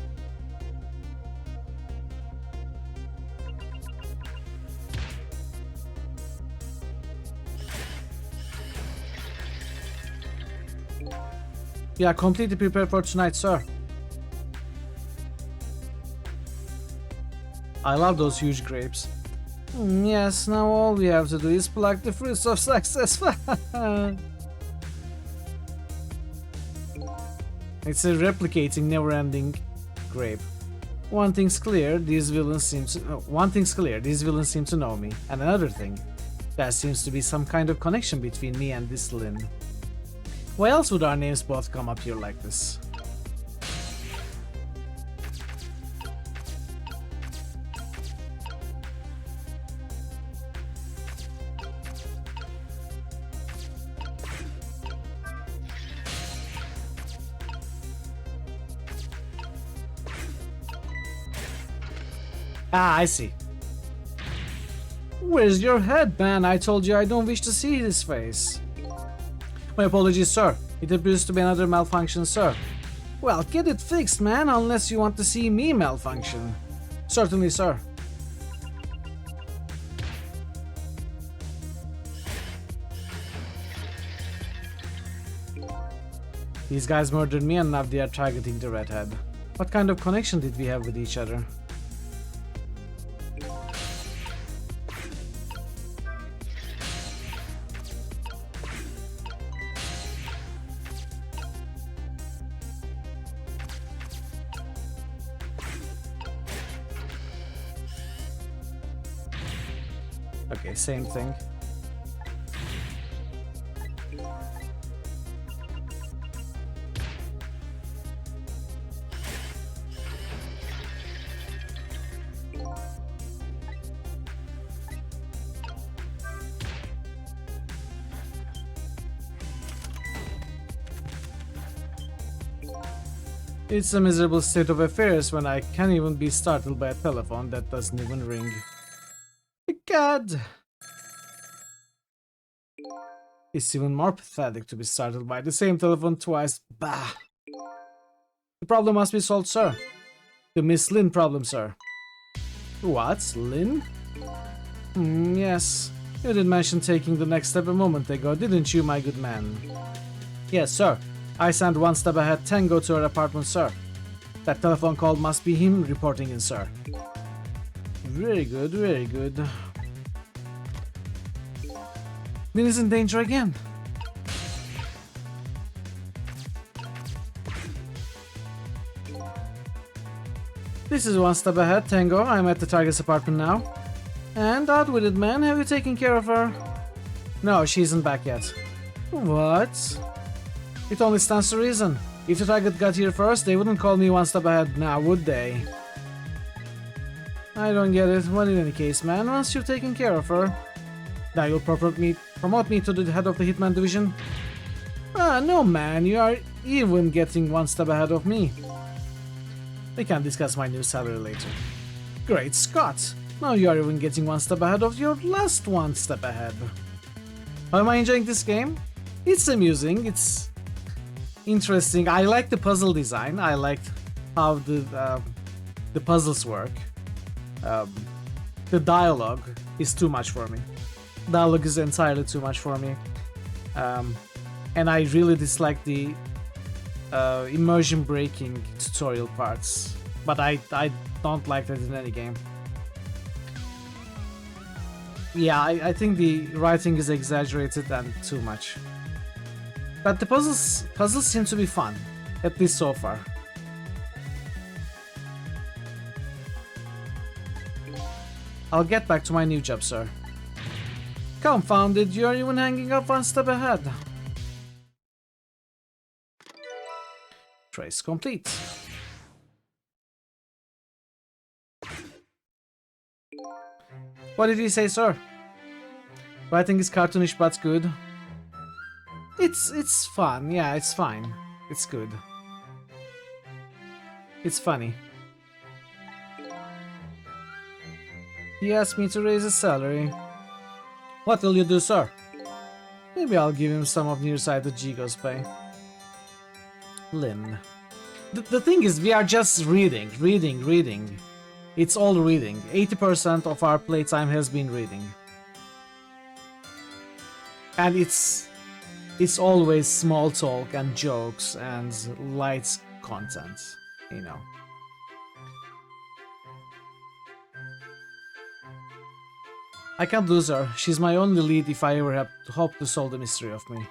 We are completely prepared for tonight, sir. I love those huge grapes. Yes, now all we have to do is pluck the fruits of success. It's a replicating, never-ending grape. One thing's clear, these villains seem to know me. And another thing, there seems to be some kind of connection between me and this Lynn. Why else would our names both come up here like this? Ah, I see. Where's your head, man? I told you I don't wish to see his face. My apologies, sir. It appears to be another malfunction, sir. Well, get it fixed, man, unless you want to see me malfunction. Certainly, sir. These guys murdered me and now they are targeting the redhead. What kind of connection did we have with each other? Okay, same thing. It's a miserable state of affairs when I can't even be startled by a telephone that doesn't even ring. God! It's even more pathetic to be startled by the same telephone twice. Bah! The problem must be solved, sir. The Miss Lynn problem, sir. What? Lynn? Yes. You did mention taking the next step a moment ago, didn't you, my good man? Yes, sir. I sent one step ahead Tango to her apartment, sir. That telephone call must be him reporting in, sir. Very good, very good. Lynn is in danger again. This is one step ahead, Tango. I'm at the target's apartment now. And out with it, man. Have you taken care of her? No, she isn't back yet. What? It only stands to reason. If the target got here first, they wouldn't call me one step ahead now, would they? I don't get it. Well, in any case, man, once you've taken care of her, now you'll promote me to the head of the Hitman division? Ah, no, man, you are even getting one step ahead of me. We can discuss my new salary later. Great Scott! Now you are even getting one step ahead of your last one step ahead. How am I enjoying this game? It's amusing, it's interesting. I like the puzzle design. I liked how the puzzles work. The dialogue is too much for me. Dialogue is entirely too much for me. And I really dislike the immersion breaking tutorial parts. But I don't like that in any game. Yeah, I think the writing is exaggerated and too much. But the puzzles seem to be fun, at least so far. I'll get back to my new job, sir. Confounded, you're even hanging up one step ahead. Trace complete. What did he say, sir? Writing is cartoonish but good. It's fun, yeah, it's fine. It's good. It's funny. He asked me to raise his salary. What will you do, sir? Maybe I'll give him some of nearsighted Jigo's pay. Lynn. The thing is, we are just reading. It's all reading. 80% of our playtime has been reading. And it's always small talk and jokes and light content, you know. I can't lose her. She's my only lead if I ever hope to solve the mystery of me.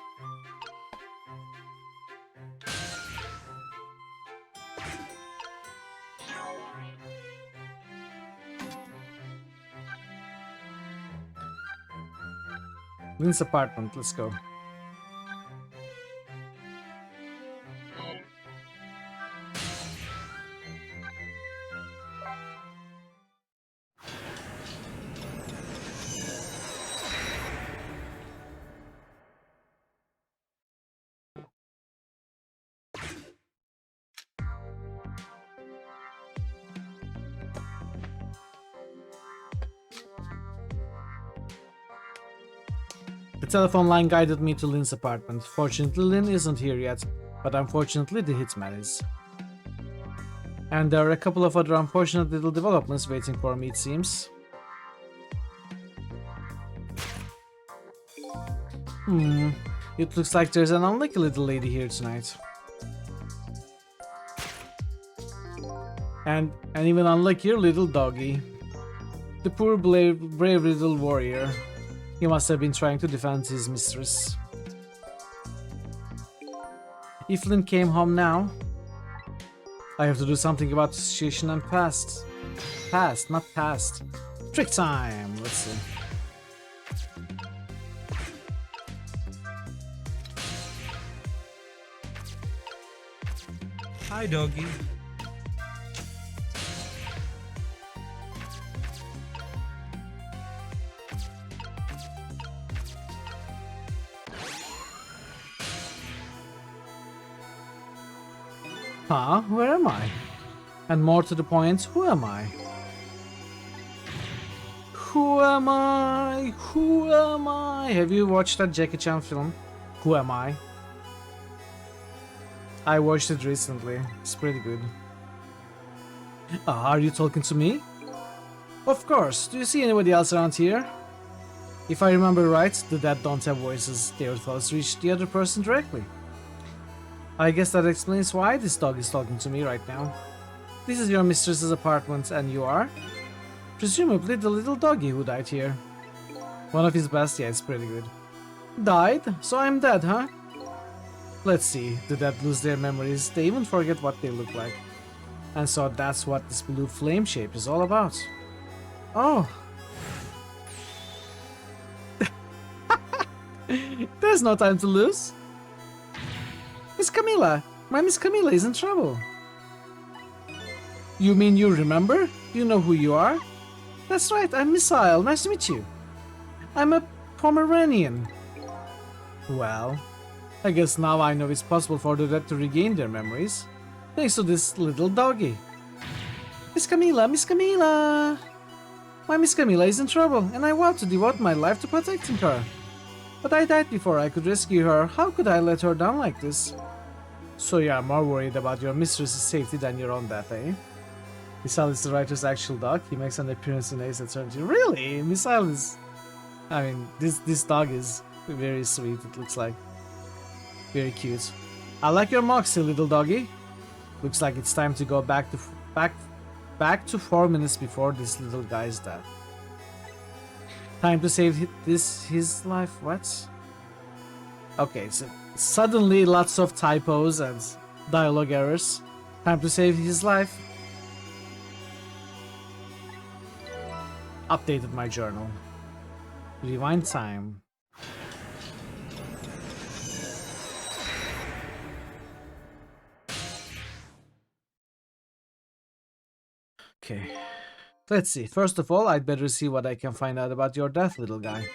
Lynn's apartment, let's go. The telephone line guided me to Lynn's apartment. Fortunately, Lynn isn't here yet, but unfortunately the hitman is. And there are a couple of other unfortunate little developments waiting for me, it seems. It looks like there's an unlucky little lady here tonight. And an even unluckier little doggy. The poor brave little warrior. He must have been trying to defend his mistress. If Lynn came home now, I have to do something about the situation and past. Past, not past. Trick time! Let's see. Hi, doggy. Huh? Where am I? And more to the point, who am I? Who am I? Who am I? Have you watched that Jackie Chan film? Who am I? I watched it recently. It's pretty good. Are you talking to me? Of course. Do you see anybody else around here? If I remember right, the dead don't have voices. Their thoughts reach the other person directly. I guess that explains why this dog is talking to me right now. This is your mistress's apartment, and you are? Presumably the little doggy who died here. One of his best, yeah, it's pretty good. Died? So I'm dead, huh? Let's see, the dead lose their memories, they even forget what they look like. And so that's what this blue flame shape is all about. Oh. There's no time to lose. Miss Camilla! My Miss Camilla is in trouble. You mean you remember? You know who you are? That's right, I'm Missile. Nice to meet you. I'm a Pomeranian. Well, I guess now I know it's possible for the dead to regain their memories. Thanks to this little doggy. Miss Camilla, Miss Camilla! My Miss Camilla is in trouble, and I vowed to devote my life to protecting her. But I died before I could rescue her. How could I let her down like this? So you are more worried about your mistress's safety than your own death, eh? Missile is the writer's actual dog. He makes an appearance in Ace Attorney. Really? Missile is... I mean, this dog is very sweet, it looks like. Very cute. I like your moxie, little doggy. Looks like it's time to go back to 4 minutes before this little guy's death. Time to save his life. What? Okay, so suddenly lots of typos and dialogue errors. Time to save his life. Updated my journal. Rewind time. Okay. Let's see. First of all, I'd better see what I can find out about your death, little guy.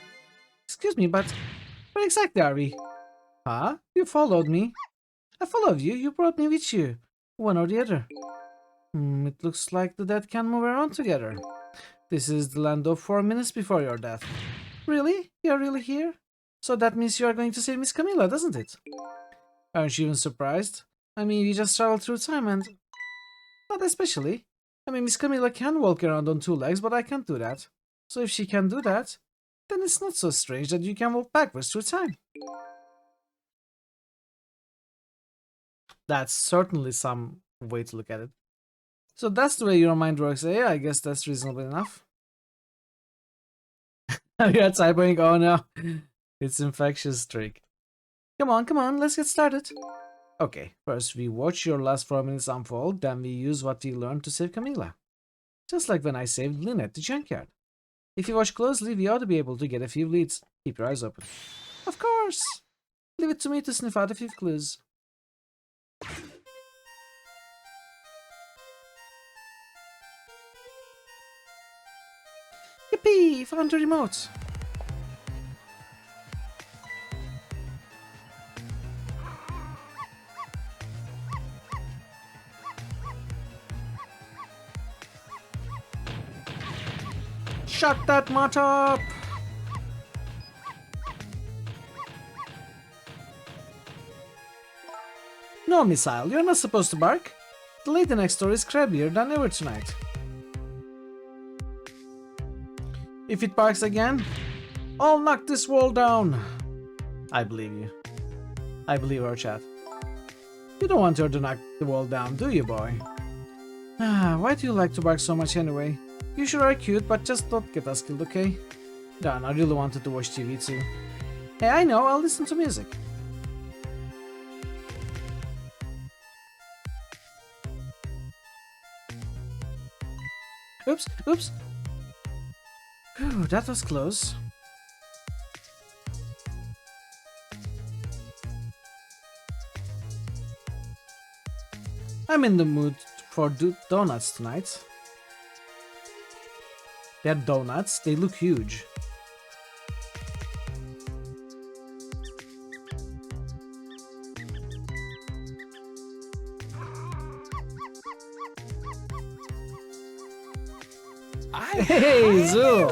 Excuse me, but where exactly are we? Huh? You followed me. I followed you. You brought me with you. One or the other. It looks like the dead can move around together. This is the land of 4 minutes before your death. Really? You're really here? So that means you are going to save Miss Camilla, doesn't it? Aren't you even surprised? I mean, we just traveled through time and... Not especially. I mean, Miss Camilla can walk around on 2 legs, but I can't do that. So if she can do that, then it's not so strange that you can walk backwards through time. That's certainly some way to look at it. So that's the way your mind works, eh? I guess that's reasonable enough. You're typing, oh no. It's infectious trick. Come on, let's get started. Okay, first we watch your last 4 minutes unfold, then we use what we learned to save Camilla. Just like when I saved Lynn at the junkyard. If you watch closely, we ought to be able to get a few leads. Keep your eyes open. Of course! Leave it to me to sniff out a few clues. Yippee! Found the remote! Shut that mutt up! No, Missile, you're not supposed to bark. The lady next door is crabbier than ever tonight. If it barks again, I'll knock this wall down. I believe you. I believe her, chat. You don't want her to knock the wall down, do you, boy? Why do you like to bark so much anyway? You sure are cute, but just don't get us killed, okay? Darn, I really wanted to watch TV too. Hey, I know, I'll listen to music. Oops, oops. Whew, that was close. I'm in the mood for donuts tonight. They're donuts, they look huge. Hey, Zoo!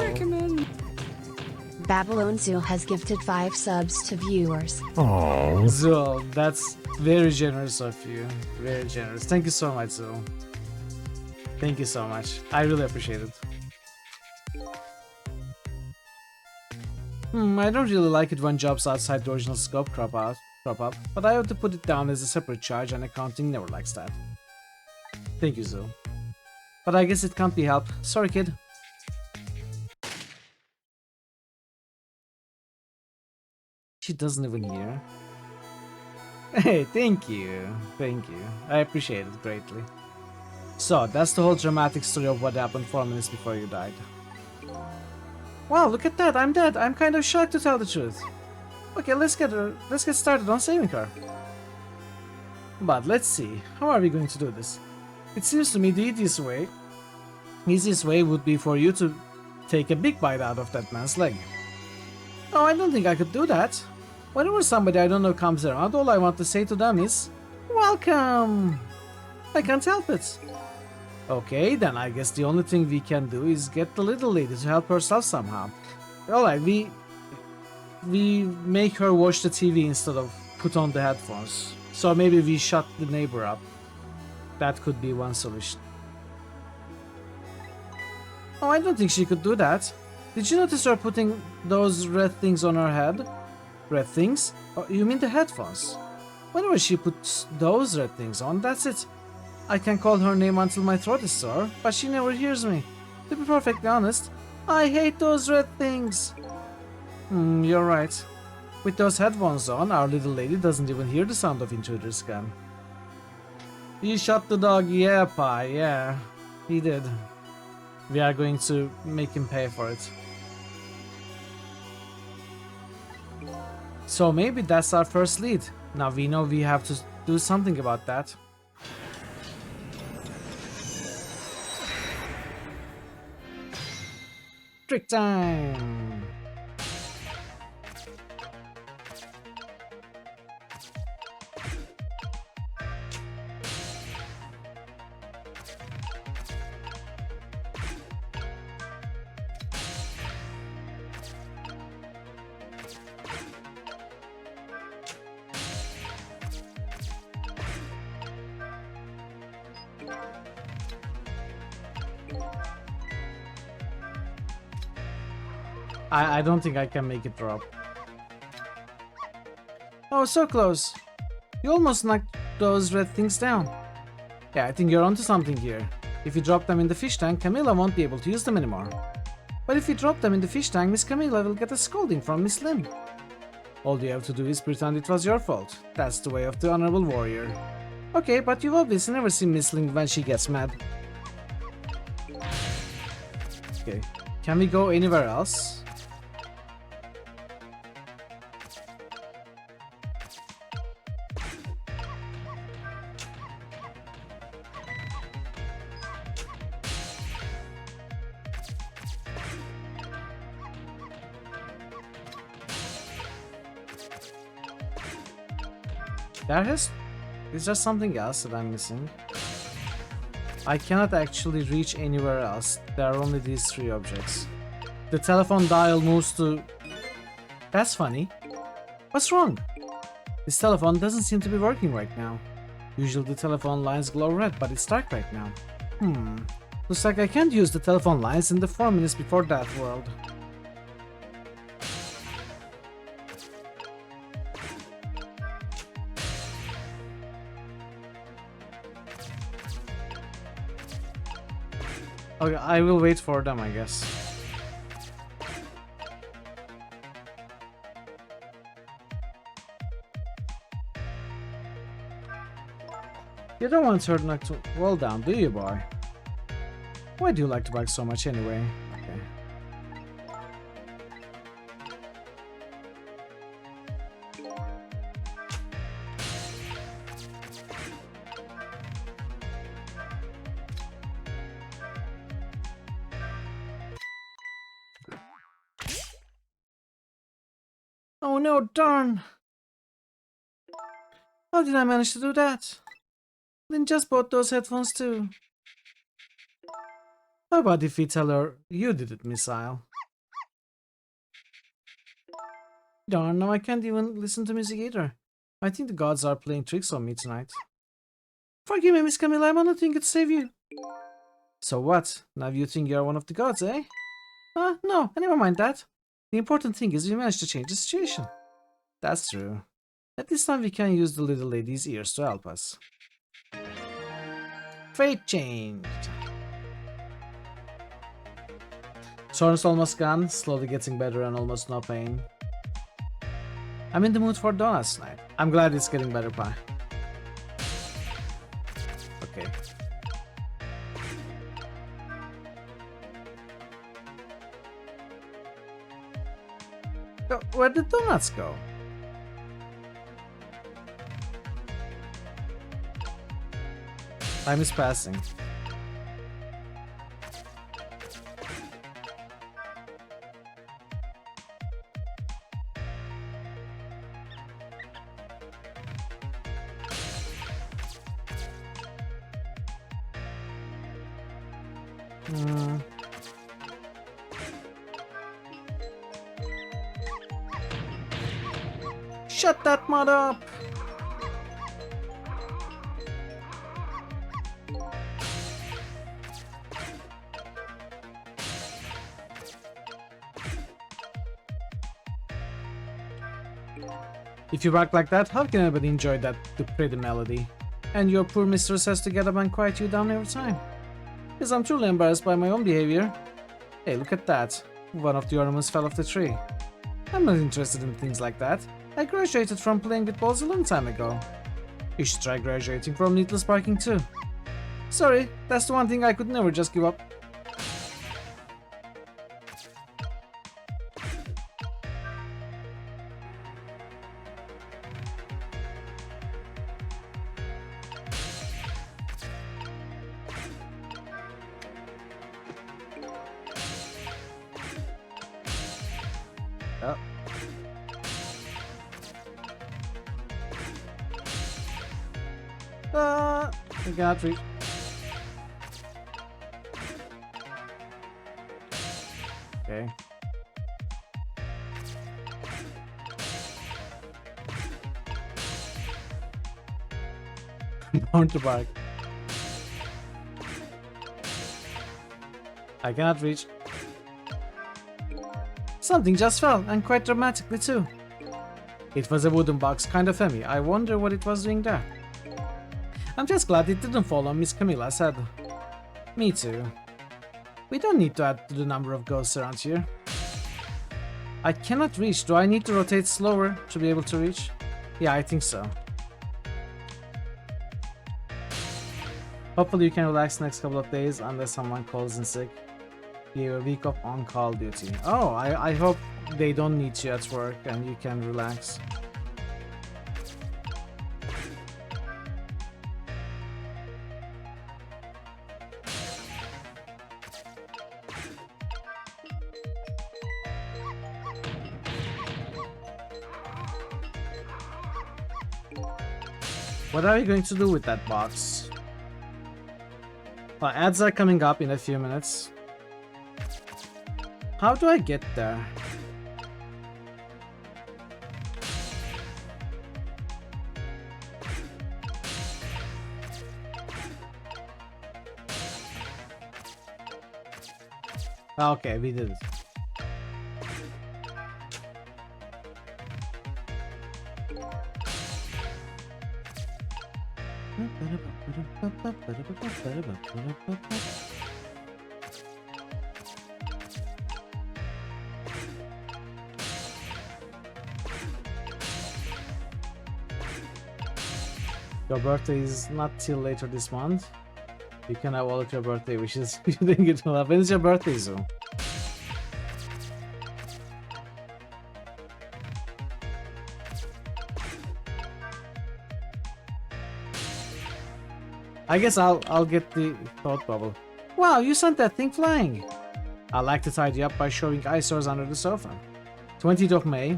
Babylon Zoo has gifted 5 subs to viewers. Oh. Zoo, that's very generous of you. Very generous. Thank you so much, Zoo. Thank you so much. I really appreciate it. I don't really like it when jobs outside the original scope crop up, but I have to put it down as a separate charge and accounting never likes that. Thank you, Zoo. But I guess it can't be helped. Sorry, kid. She doesn't even hear. Hey, thank you. Thank you. I appreciate it greatly. So, that's the whole dramatic story of what happened 4 minutes before you died. Wow, look at that, I'm dead. I'm kind of shocked to tell the truth. Okay, let's get started on saving her. But let's see, how are we going to do this? It seems to me the easiest way would be for you to take a big bite out of that man's leg. Oh, I don't think I could do that. Whenever somebody I don't know comes around, all I want to say to them is, welcome! I can't help it. Okay, then I guess the only thing we can do is get the little lady to help herself somehow. Alright, we make her watch the TV instead of put on the headphones. So maybe we shut the neighbor up. That could be one solution. Oh, I don't think she could do that. Did you notice her putting those red things on her head? Red things? Oh, you mean the headphones? Whenever she puts those red things on, that's it. I can call her name until my throat is sore, but she never hears me. To be perfectly honest, I hate those red things. You're right. With those headphones on, our little lady doesn't even hear the sound of intruders gun. He shot the dog, yeah, Pa, yeah. He did. We are going to make him pay for it. So maybe that's our first lead. Now we know we have to do something about that. Trick time! I don't think I can make it drop. Oh, so close. You almost knocked those red things down. Yeah, I think you're onto something here. If you drop them in the fish tank, Camilla won't be able to use them anymore. But if you drop them in the fish tank, Miss Camilla will get a scolding from Miss Lynn. All you have to do is pretend it was your fault. That's the way of the honorable warrior. Okay, but you've obviously never seen Miss Lynn when she gets mad. Okay, can we go anywhere else? Is there something else that I'm missing? I cannot actually reach anywhere else. There are only these three objects. The telephone dial moves to... That's funny. What's wrong? This telephone doesn't seem to be working right now. Usually the telephone lines glow red, but it's dark right now. Looks like I can't use the telephone lines in the 4 minutes before that world. Okay, I will wait for them, I guess. You don't want to turn knocked well down, do you, boy? Why do you like to bike so much anyway? Okay. Oh no, darn! How did I manage to do that? Lynn just bought those headphones too. How about if we tell her you did it, Missile? Darn, now I can't even listen to music either. I think the gods are playing tricks on me tonight. Forgive me, Miss Camilla, I'm on a thing to save you. So what? Now you think you're one of the gods, eh? No, never mind that. The important thing is we managed to change the situation. That's true. At this time we can use the little lady's ears to help us. Fate changed. Soren's almost gone, slowly getting better and almost no pain. I'm in the mood for donuts tonight. I'm glad it's getting better, Pie. Okay. Where did donuts go? Time is passing. Shut that mud up! If you bark like that, how can anybody enjoy that pretty melody? And your poor mistress has to get up and quiet you down every time. Because I'm truly embarrassed by my own behavior. Hey, look at that. One of the ornaments fell off the tree. I'm not interested in things like that. I graduated from playing with balls a long time ago. You should try graduating from needless barking too. Sorry, that's the one thing I could never just give up. I cannot reach. Okay. Bound to bark. I cannot reach. Something just fell, and quite dramatically too. It was a wooden box, kind of heavy. I wonder what it was doing there. I'm just glad it didn't fall on Miss Camilla's head. Me too. We don't need to add to the number of ghosts around here. I cannot reach. Do I need to rotate slower to be able to reach? Yeah, I think so. Hopefully you can relax next couple of days unless someone calls in sick. You have a week of on-call duty. Oh, I hope they don't need you at work and you can relax. What are you going to do with that box? Well, ads are coming up in a few minutes. How do I get there? Okay, we did it. Your birthday is not till later this month. You can have all of your birthday wishes. You think it will have. When is your birthday, Zoom? I guess I'll get the thought bubble. Wow, you sent that thing flying. I like to tidy up by shoving eyesores under the sofa. 20th of May.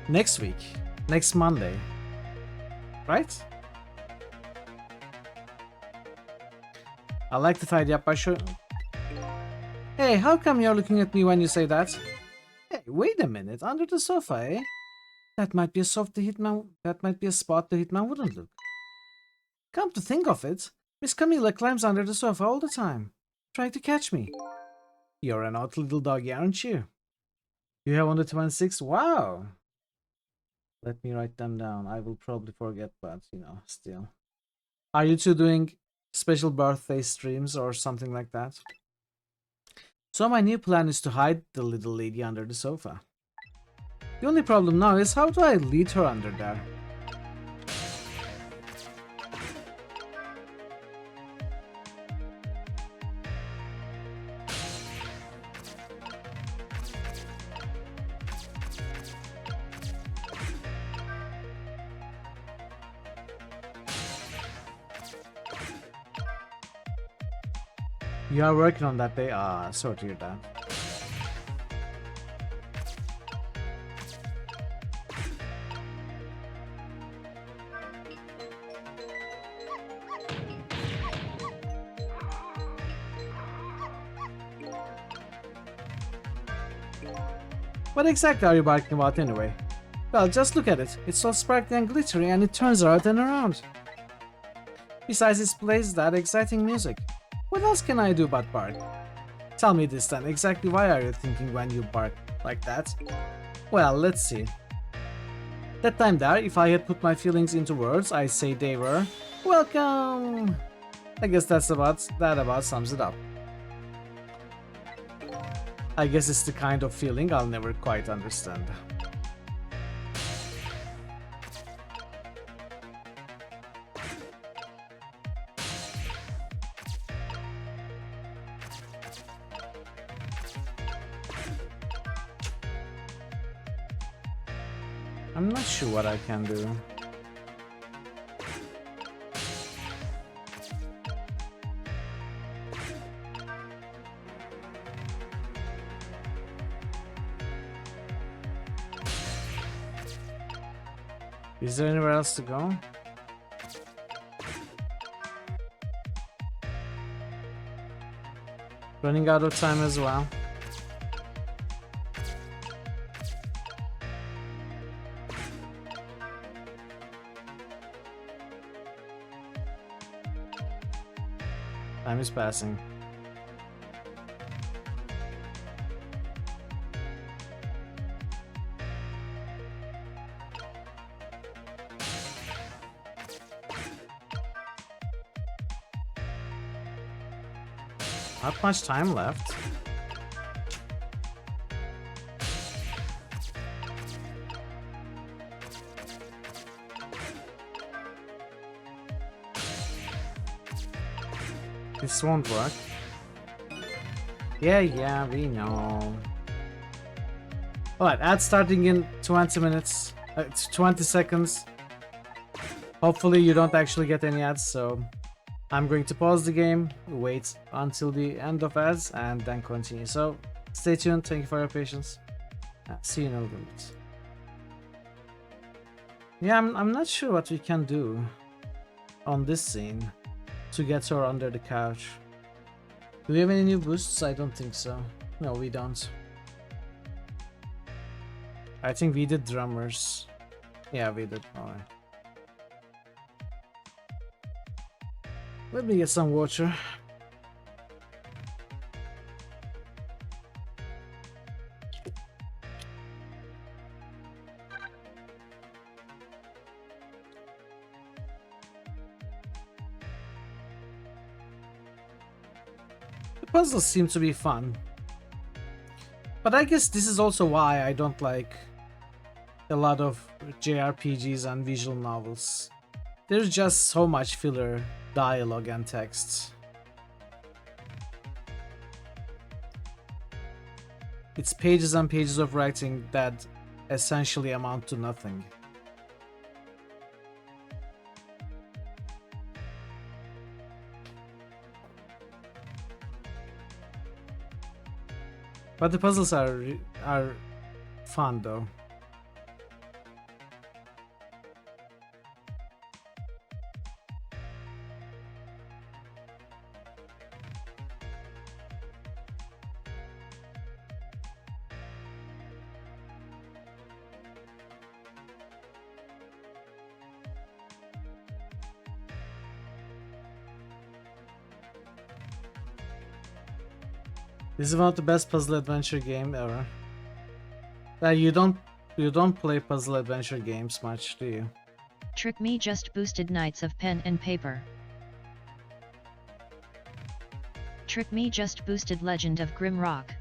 Next week. Next Monday. Right? I like to tidy up by showing... Hey, how come you're looking at me when you say that? Hey, wait a minute. Under the sofa, eh? That might be a soft the hitman... That might be a spot the hitman wouldn't look. Come to think of it, Miss Camilla climbs under the sofa all the time, trying to catch me. You're an odd little doggy, aren't you? You have on the 26? Wow! Let me write them down. I will probably forget, but, you know, still. Are you two doing special birthday streams or something like that? So my new plan is to hide the little lady under the sofa. The only problem now is how do I lead her under there? You are working on that day? Ah, sorry to hear that. What exactly are you barking about anyway? Well, just look at it. It's all sparkly and glittery and it turns around and around. Besides, it plays that exciting music. What else can I do but bark? Tell me this then, exactly why are you thinking when you bark like that? Well, let's see. That time there, if I had put my feelings into words, I'd say they were welcome. I guess that about sums it up. I guess it's the kind of feeling I'll never quite understand. I'm not sure what I can do. Is there anywhere else to go? Running out of time as well. Time is passing. Not much time left. This won't work. Yeah, we know. Alright, ad starting in 20 minutes. 20 seconds. Hopefully you don't actually get any ads, so I'm going to pause the game, wait until the end of ads, and then continue. So stay tuned, thank you for your patience. See you in a little bit. Yeah, I'm not sure what we can do on this scene to get her under the couch. Do we have any new boosts? I don't think so. No, we don't. I think we did drummers. Yeah, we did. Alright. Let me get some water. The puzzles seem to be fun. But I guess this is also why I don't like a lot of JRPGs and visual novels. There's just so much filler dialogue and text. It's pages and pages of writing that essentially amount to nothing. But the puzzles are fun though. This is one of the best puzzle adventure game ever. You don't play puzzle adventure games much, do you? Trick Me just boosted Knights of Pen and Paper. Trick Me just boosted Legend of Grimrock.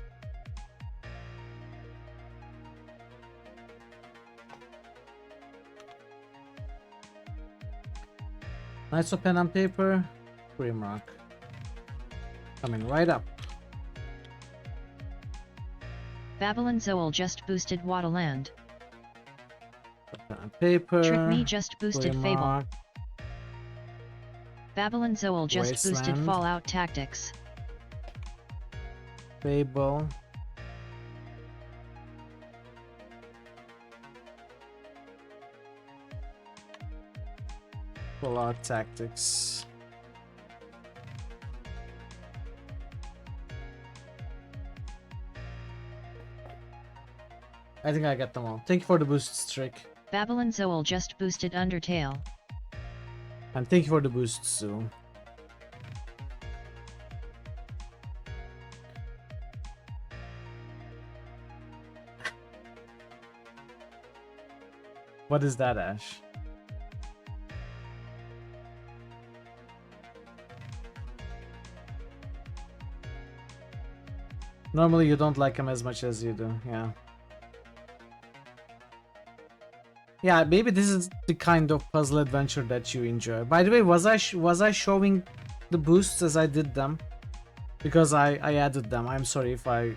Knights of Pen and Paper, Grimrock. Coming right up. Babylon Zoel just boosted Waterland. Pen and Paper. Trick Me just boosted Fable. Grimrock, Babylon Zoel just boosted Wasteland. Fallout Tactics. Fable. Fallout Tactics. I think I got them all. Thank you for the boosts, Trick. Babylon Zoel just boosted Undertale. And thank you for the boosts, Sue. What is that, Ash? Normally you don't like him as much as you do, yeah. Yeah, maybe this is the kind of puzzle adventure that you enjoy. By the way, was I showing the boosts as I did them? Because I added them. I'm sorry if I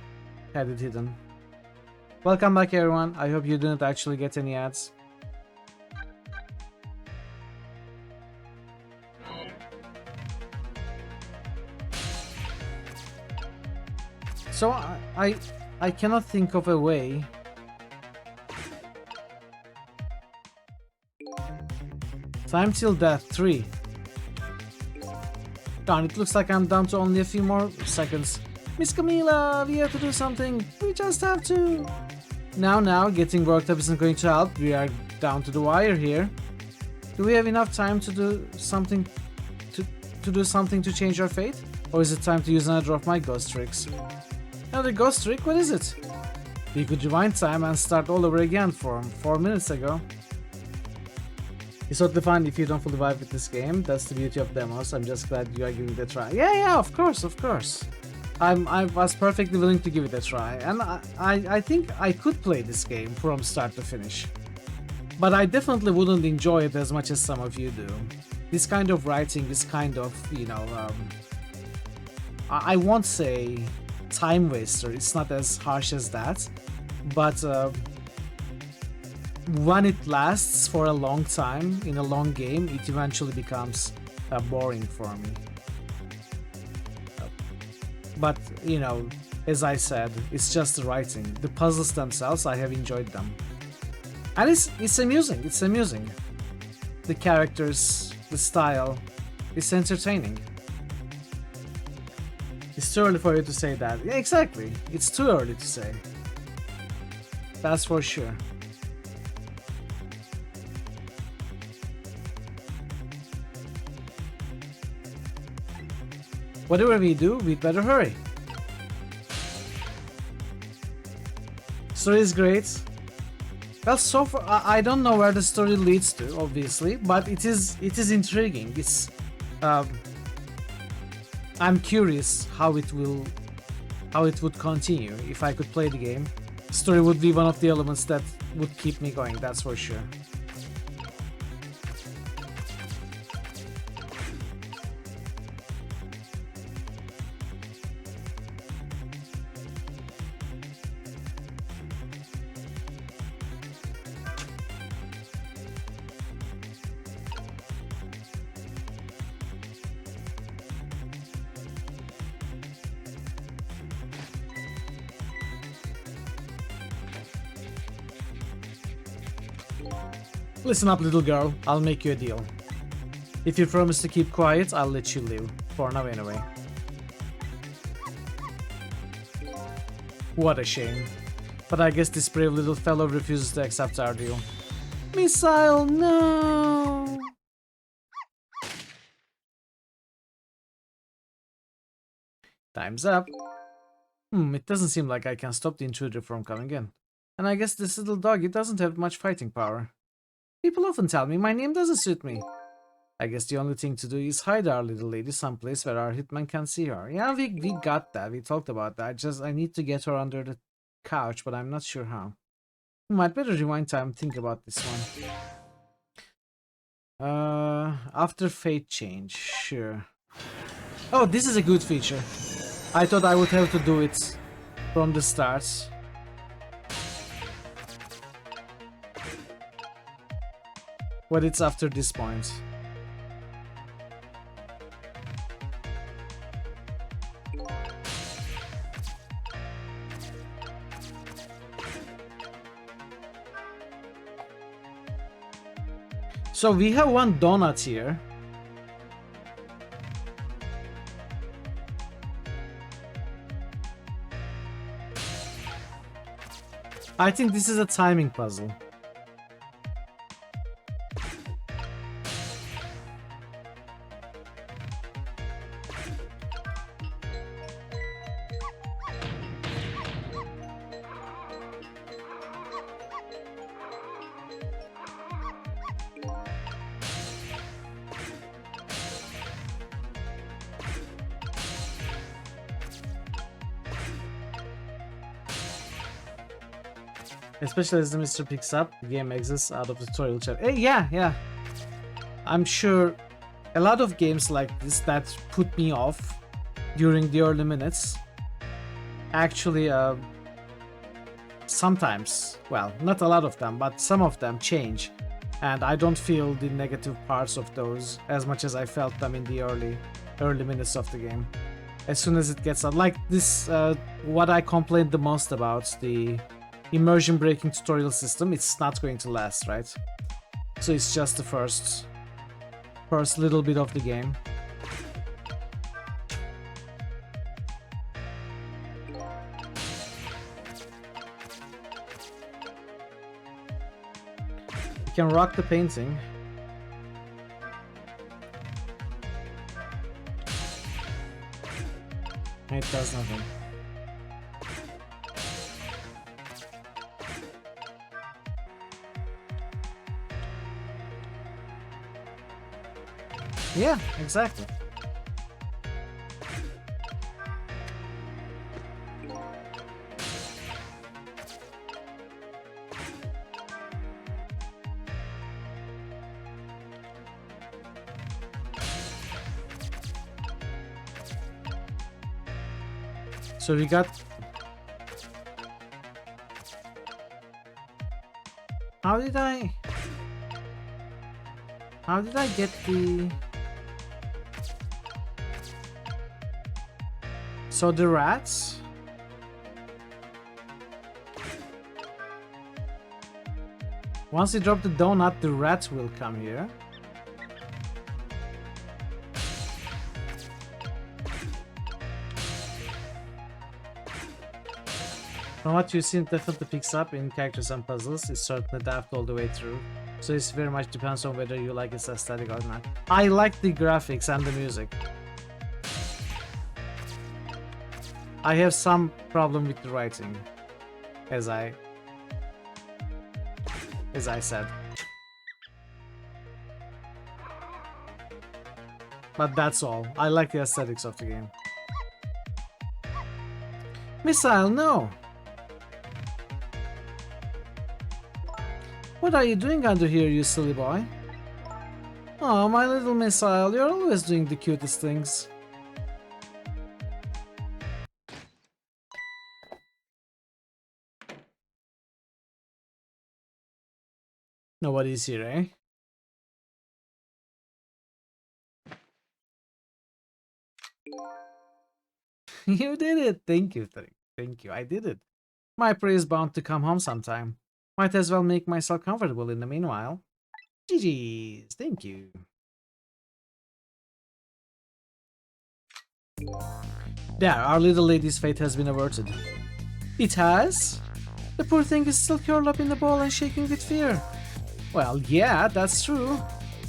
had it hidden. Welcome back, everyone. I hope you didn't actually get any ads. So I cannot think of a way Time till death 3. Darn, it looks like I'm down to only a few more seconds. Miss Camila, we have to do something. We just have to. Now, getting worked up isn't going to help. We are down to the wire here. Do we have enough time to do something to change our fate? Or is it time to use another of my ghost tricks? Another ghost trick? What is it? We could rewind time and start all over again from 4 minutes ago. It's totally fine if you don't fully vibe with this game. That's the beauty of demos. I'm just glad you are giving it a try. Yeah, of course. I was perfectly willing to give it a try, and I think I could play this game from start to finish. But I definitely wouldn't enjoy it as much as some of you do. This kind of writing is kind of, you know, I won't say time waster, it's not as harsh as that, but when it lasts for a long time in a long game, it eventually becomes boring for me. But, you know, as I said, it's just the writing. The puzzles themselves, I have enjoyed them. And it's amusing. The characters, the style, it's entertaining. It's too early for you to say that. Yeah, exactly. It's too early to say. That's for sure. Whatever we do, we'd better hurry. Story is great. Well, so far, I don't know where the story leads to, obviously, but it is intriguing. It's I'm curious how it would continue. If I could play the game, story would be one of the elements that would keep me going. That's for sure. Listen up, little girl. I'll make you a deal. If you promise to keep quiet, I'll let you live. For now, anyway. What a shame. But I guess this brave little fellow refuses to accept our deal. Missile, no! Time's up. It doesn't seem like I can stop the intruder from coming in. And I guess this little doggy doesn't have much fighting power. People often tell me my name doesn't suit me. I guess the only thing to do is hide our little lady someplace where our hitman can see her. Yeah, we got that. We talked about that. I need to get her under the couch, but I'm not sure how. I'd better rewind time and think about this one. After fate change, sure. Oh, this is a good feature. I thought I would have to do it from the start. But it's after this point. So we have one donut here. I think this is a timing puzzle. Especially as the Mr. picks up, the game exits out of the tutorial chat. Yeah. I'm sure a lot of games like this that put me off during the early minutes actually sometimes, well, not a lot of them, but some of them change, and I don't feel the negative parts of those as much as I felt them in the early minutes of the game. As soon as it gets out, like this, what I complained the most about, the immersion breaking tutorial system, it's not going to last, right? So it's just the first first little bit of the game. You can rock the painting. It does nothing. Yeah, exactly. So we got... How did I get the... So the rats? Once you drop the donut, the rats will come here. From what you seem definitely picks up in characters and puzzles, it's certainly daft all the way through. So it very much depends on whether you like its aesthetic or not. I like the graphics and the music. I have some problem with the writing, as I said. But that's all. I like the aesthetics of the game. Missile, no! What are you doing under here, you silly boy? Oh, my little Missile, you're always doing the cutest things. Nobody's here, eh? You did it! Thank you, thank you, I did it. My prey is bound to come home sometime. Might as well make myself comfortable in the meanwhile. GG's, thank you. There, our little lady's fate has been averted. It has? The poor thing is still curled up in the ball and shaking with fear. Well, yeah, that's true.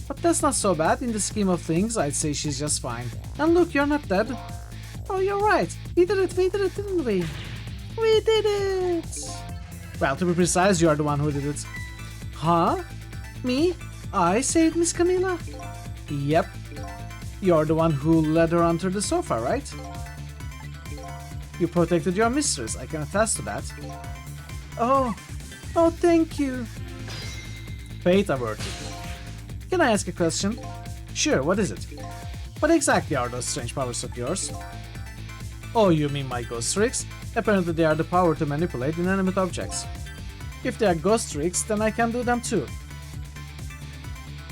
But that's not so bad. In the scheme of things, I'd say she's just fine. And look, you're not dead. Oh, you're right. We did it, didn't we? We did it! Well, to be precise, you're the one who did it. Huh? Me? I saved Miss Camilla? Yep. You're the one who led her onto the sofa, right? You protected your mistress, I can attest to that. Oh, thank you. Fate averted. Can I ask a question? Sure, what is it? What exactly are those strange powers of yours? Oh, you mean my ghost tricks? Apparently they are the power to manipulate inanimate objects. If they are ghost tricks, then I can do them too.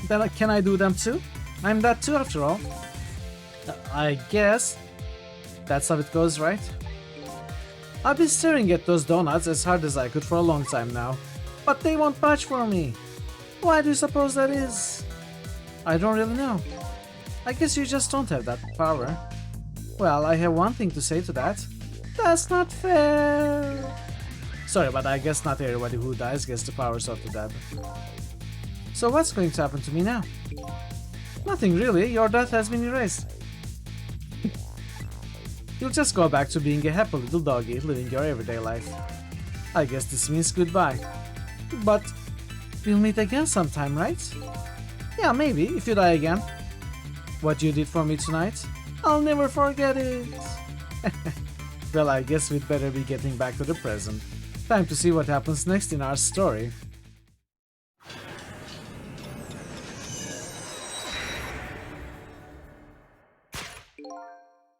Then can I do them too? I'm that too after all. I guess that's how it goes, right? I've been staring at those donuts as hard as I could for a long time now, but they won't budge for me. Why do you suppose that is? I don't really know. I guess you just don't have that power. Well, I have one thing to say to that. That's not fair. Sorry, but I guess not everybody who dies gets the powers of the dead. So what's going to happen to me now? Nothing really, your death has been erased. You'll just go back to being a happy little doggy living your everyday life. I guess this means goodbye. But we'll meet again sometime, right? Yeah, maybe, if you die again. What you did for me tonight? I'll never forget it. Well, I guess we'd better be getting back to the present. Time to see what happens next in our story.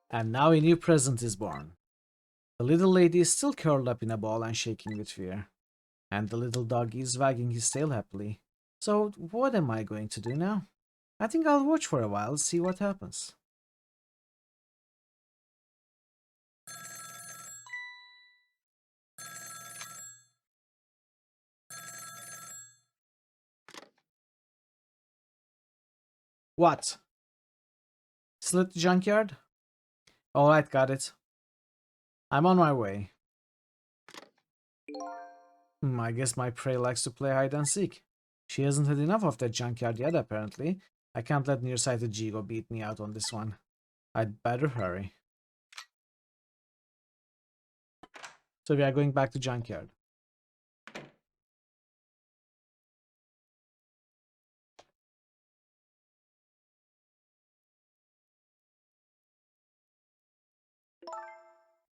And now a new present is born. The little lady is still curled up in a ball and shaking with fear. And the little doggy is wagging his tail happily. So what am I going to do now? I think I'll watch for a while, see what happens. What? Still at the junkyard? Alright, got it. I'm on my way. I guess my prey likes to play hide and seek. She hasn't had enough of that junkyard yet, apparently. I can't let nearsighted Jigo beat me out on this one. I'd better hurry. So we are going back to junkyard.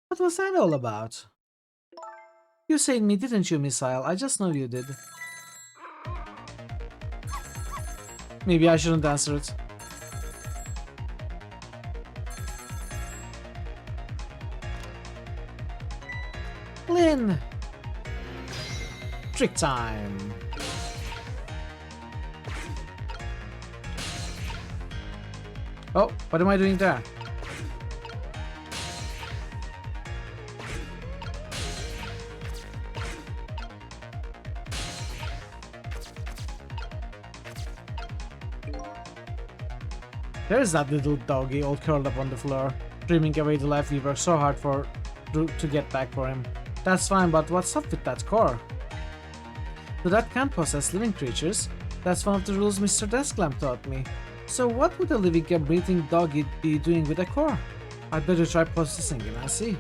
What was that all about? You saved me, didn't you, Missile? I just know you did. Maybe I shouldn't answer it. Lynn! Trick time! Oh, what am I doing there? There's that little doggy all curled up on the floor, dreaming away the life we worked so hard for to get back for him. That's fine, but what's up with that core? So that can't possess living creatures. That's one of the rules Mr. Desklamp taught me. So what would a living and breathing doggy be doing with a core? I'd better try possessing him and see.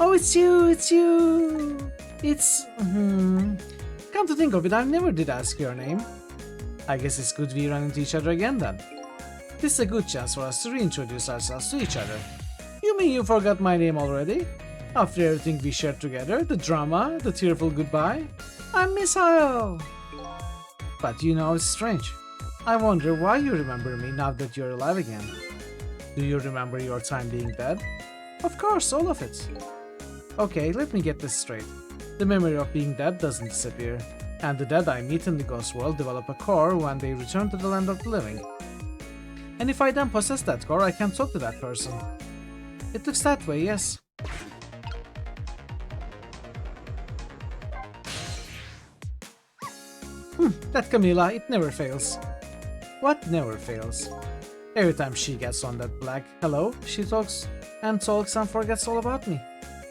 Oh, it's you! It's you! It's... Come to think of it, I never did ask your name. I guess it's good we run into each other again then. This is a good chance for us to reintroduce ourselves to each other. You mean you forgot my name already? After everything we shared together, the drama, the tearful goodbye? I'm Misael! But you know, it's strange. I wonder why you remember me now that you're alive again. Do you remember your time being dead? Of course, all of it. Okay, let me get this straight. The memory of being dead doesn't disappear, and the dead I meet in the ghost world develop a core when they return to the land of the living. And if I then possess that core, I can talk to that person. It looks that way, yes. That Camilla, it never fails. What never fails? Every time she gets on that black hello, she talks and forgets all about me.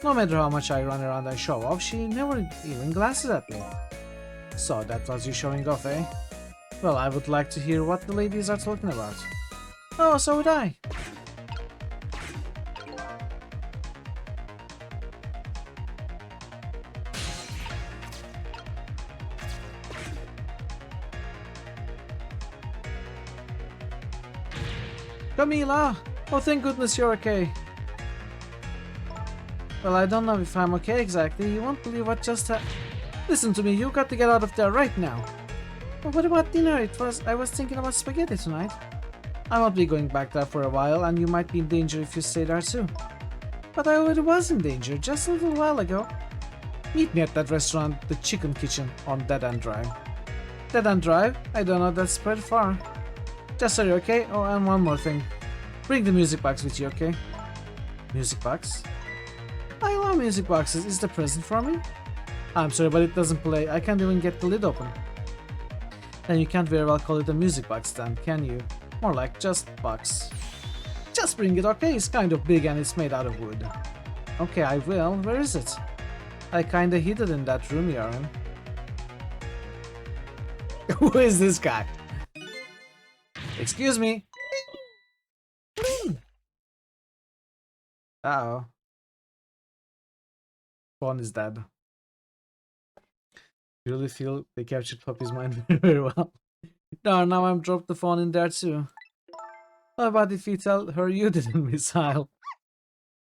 No matter how much I run around and show off, she never even glances at me. So that was you showing off, eh? Well, I would like to hear what the ladies are talking about. Oh, so would I. Camila! Oh, thank goodness you're okay. Well, I don't know if I'm okay exactly. You won't believe what just happened. Listen to me, you got to get out of there right now. But what about dinner? I was thinking about spaghetti tonight. I won't be going back there for a while, and you might be in danger if you stay there too. But I already was in danger just a little while ago. Meet me at that restaurant, the Chicken Kitchen, on Dead End Drive. Dead End Drive? I don't know, that's pretty far. Just are you okay? Oh, and one more thing. Bring the music box with you, okay? Music box? I love music boxes. Is the present for me? I'm sorry, but it doesn't play. I can't even get the lid open. Then you can't very well call it a music box then, can you? More like just box. Just bring it, okay? It's kind of big and it's made out of wood. Okay, I will. Where is it? I kinda hid it in that room you're in. Who is this guy? Excuse me. Uh-oh. Phone is dead. You really feel they captured Poppy's mind very well. No, now I'm dropped the phone in there too. How about if you tell her you didn't, Missile?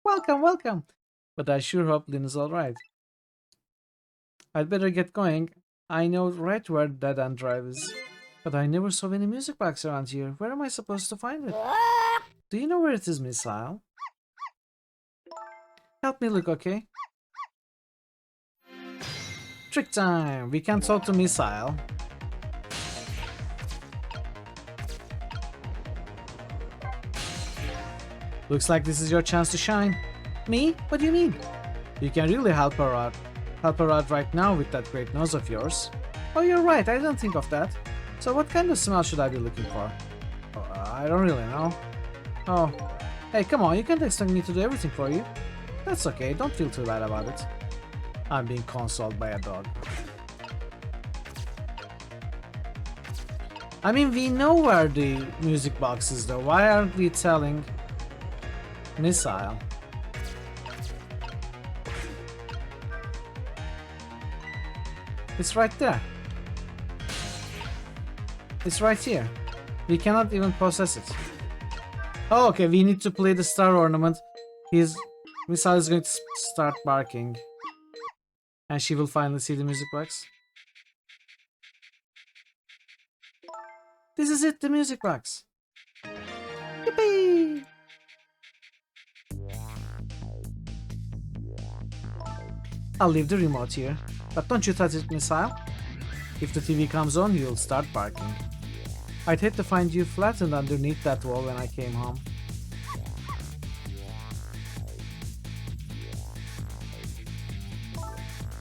Welcome, welcome. But I sure hope Lynn is alright. I'd better get going. I know right where Dead End Drive is. But I never saw any music box around here. Where am I supposed to find it? Do you know where it is, Missile? Help me look, okay? Trick time! We can talk to Missile. Looks like this is your chance to shine. Me? What do you mean? You can really help her out. Help her out right now with that great nose of yours. Oh, you're right, I didn't think of that. So what kind of smell should I be looking for? Oh, I don't really know. Oh, hey, come on, you can't expect me to do everything for you. That's okay, don't feel too bad about it. I'm being consoled by a dog. I mean, we know where the music box is though. Why aren't we telling Missile? It's right there. It's right here. We cannot even process it. Oh, okay, we need to play the star ornament. Missile is going to start barking. And she will finally see the music box. This is it, the music box. Yippee! I'll leave the remote here. But don't you touch it, Missile. If the TV comes on, you'll start barking. I'd hate to find you flattened underneath that wall when I came home.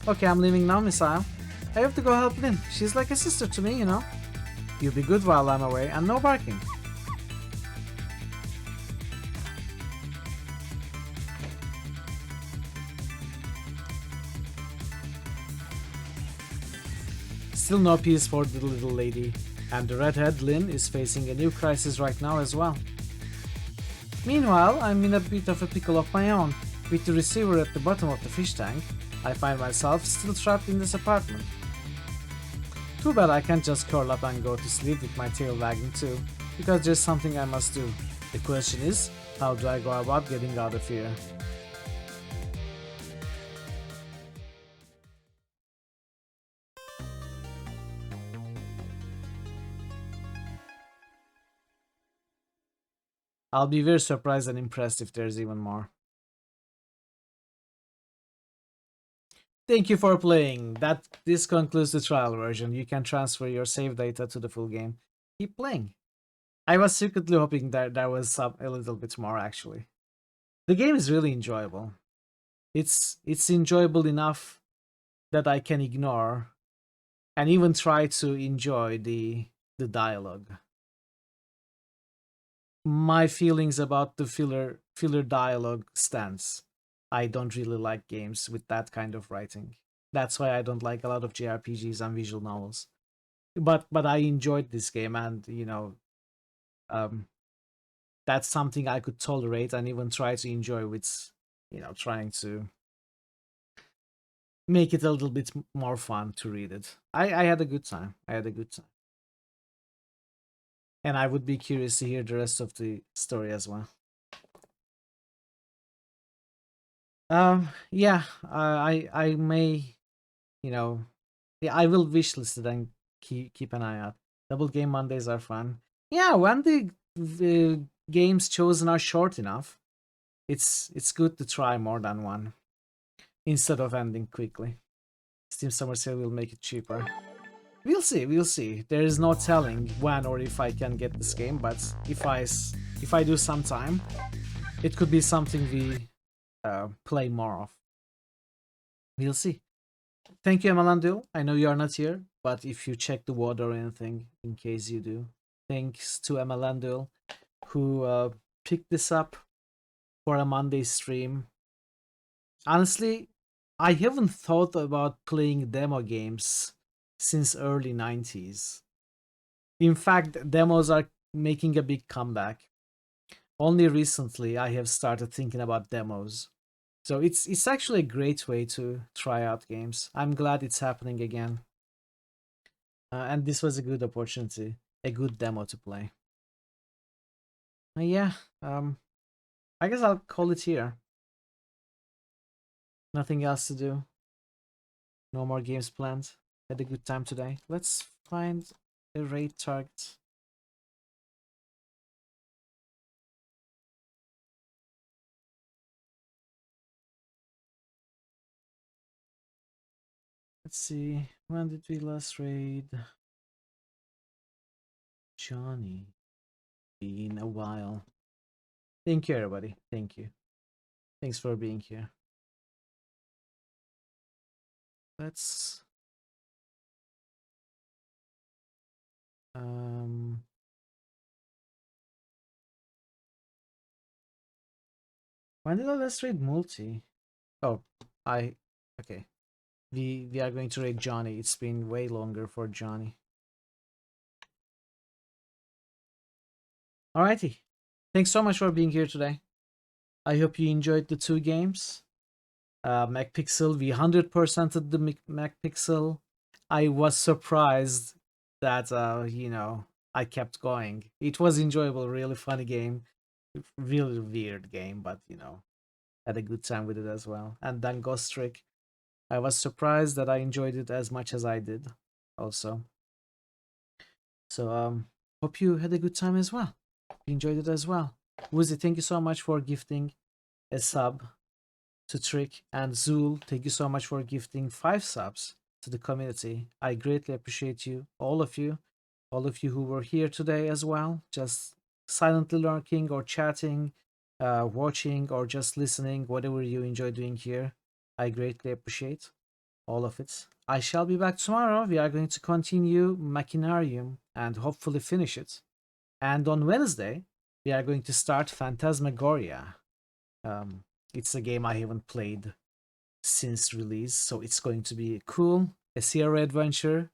Okay, I'm leaving now, Missile. I have to go help Lynn. She's like a sister to me, you know. You be good while I'm away, and no barking. Still no peace for the little lady, and the redhead Lynn is facing a new crisis right now as well. Meanwhile, I'm in a bit of a pickle of my own. With the receiver at the bottom of the fish tank, I find myself still trapped in this apartment. Too bad I can't just curl up and go to sleep with my tail wagging too, because there's something I must do. The question is, how do I go about getting out of here? I'll be very surprised and impressed if there's even more. Thank you for playing. This concludes the trial version. You can transfer your save data to the full game. Keep playing. I was secretly hoping that there was a little bit more actually. The game is really enjoyable. It's enjoyable enough that I can ignore and even try to enjoy the dialogue. My feelings about the filler dialogue stands. I don't really like games with that kind of writing. That's why I don't like a lot of JRPGs and visual novels. But I enjoyed this game, and you know, that's something I could tolerate and even try to enjoy with, you know, trying to make it a little bit more fun to read it. I had a good time. I had a good time. And I would be curious to hear the rest of the story as well. Yeah, I may, you know, yeah, I will wishlist it and keep an eye out. Double game Mondays are fun. Yeah, when the games chosen are short enough, it's good to try more than one instead of ending quickly. Steam Summer Sale will make it cheaper. We'll see, we'll see. There is no telling when or if I can get this game, but if I do sometime, it could be something we play more of. We'll see. Thank you, Emalandil. I know you are not here, but if you check the water or anything, in case you do, thanks to Emalandil, who picked this up for a Monday stream. Honestly, I haven't thought about playing demo games since early 90s. In fact, demos are making a big comeback. Only recently I have started thinking about demos. So it's actually a great way to try out games. I'm glad it's happening again. And this was a good opportunity, a good demo to play. Yeah, I guess I'll call it here. Nothing else to do. No more games planned. Had a good time today. Let's find a raid target. Let's see, when did we last raid? Johnny. Been a while. Thank you, everybody. Thank you. Thanks for being here. Let's Um, when did I last raid multi? Oh, okay. We are going to raid Johnny. It's been way longer for Johnny. Alrighty. Thanks so much for being here today. I hope you enjoyed the 2 games. MacPixel, we 100%ed the MacPixel. I was surprised that, I kept going. It was enjoyable, really funny game. Really weird game, but, had a good time with it as well. And then Ghost Trick. I was surprised that I enjoyed it as much as I did also. So, hope you had a good time as well. You enjoyed it as well. Woozy, thank you so much for gifting a sub to Trick, and Zool, thank you so much for gifting 5 subs to the community. I greatly appreciate you, all of you who were here today as well, just silently lurking or chatting, watching or just listening, whatever you enjoy doing here. I greatly appreciate all of it. I shall be back tomorrow. We are going to continue Machinarium and hopefully finish it. And on Wednesday, we are going to start Phantasmagoria. It's a game I haven't played since release, so it's going to be cool. A Sierra adventure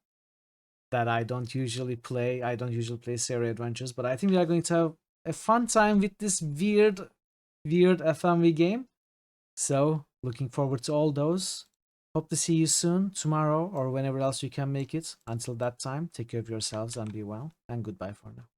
that I don't usually play. I don't usually play Sierra adventures, but I think we are going to have a fun time with this weird FMV game. So, looking forward to all those. Hope to see you soon, tomorrow, or whenever else you can make it. Until that time, take care of yourselves and be well, and goodbye for now.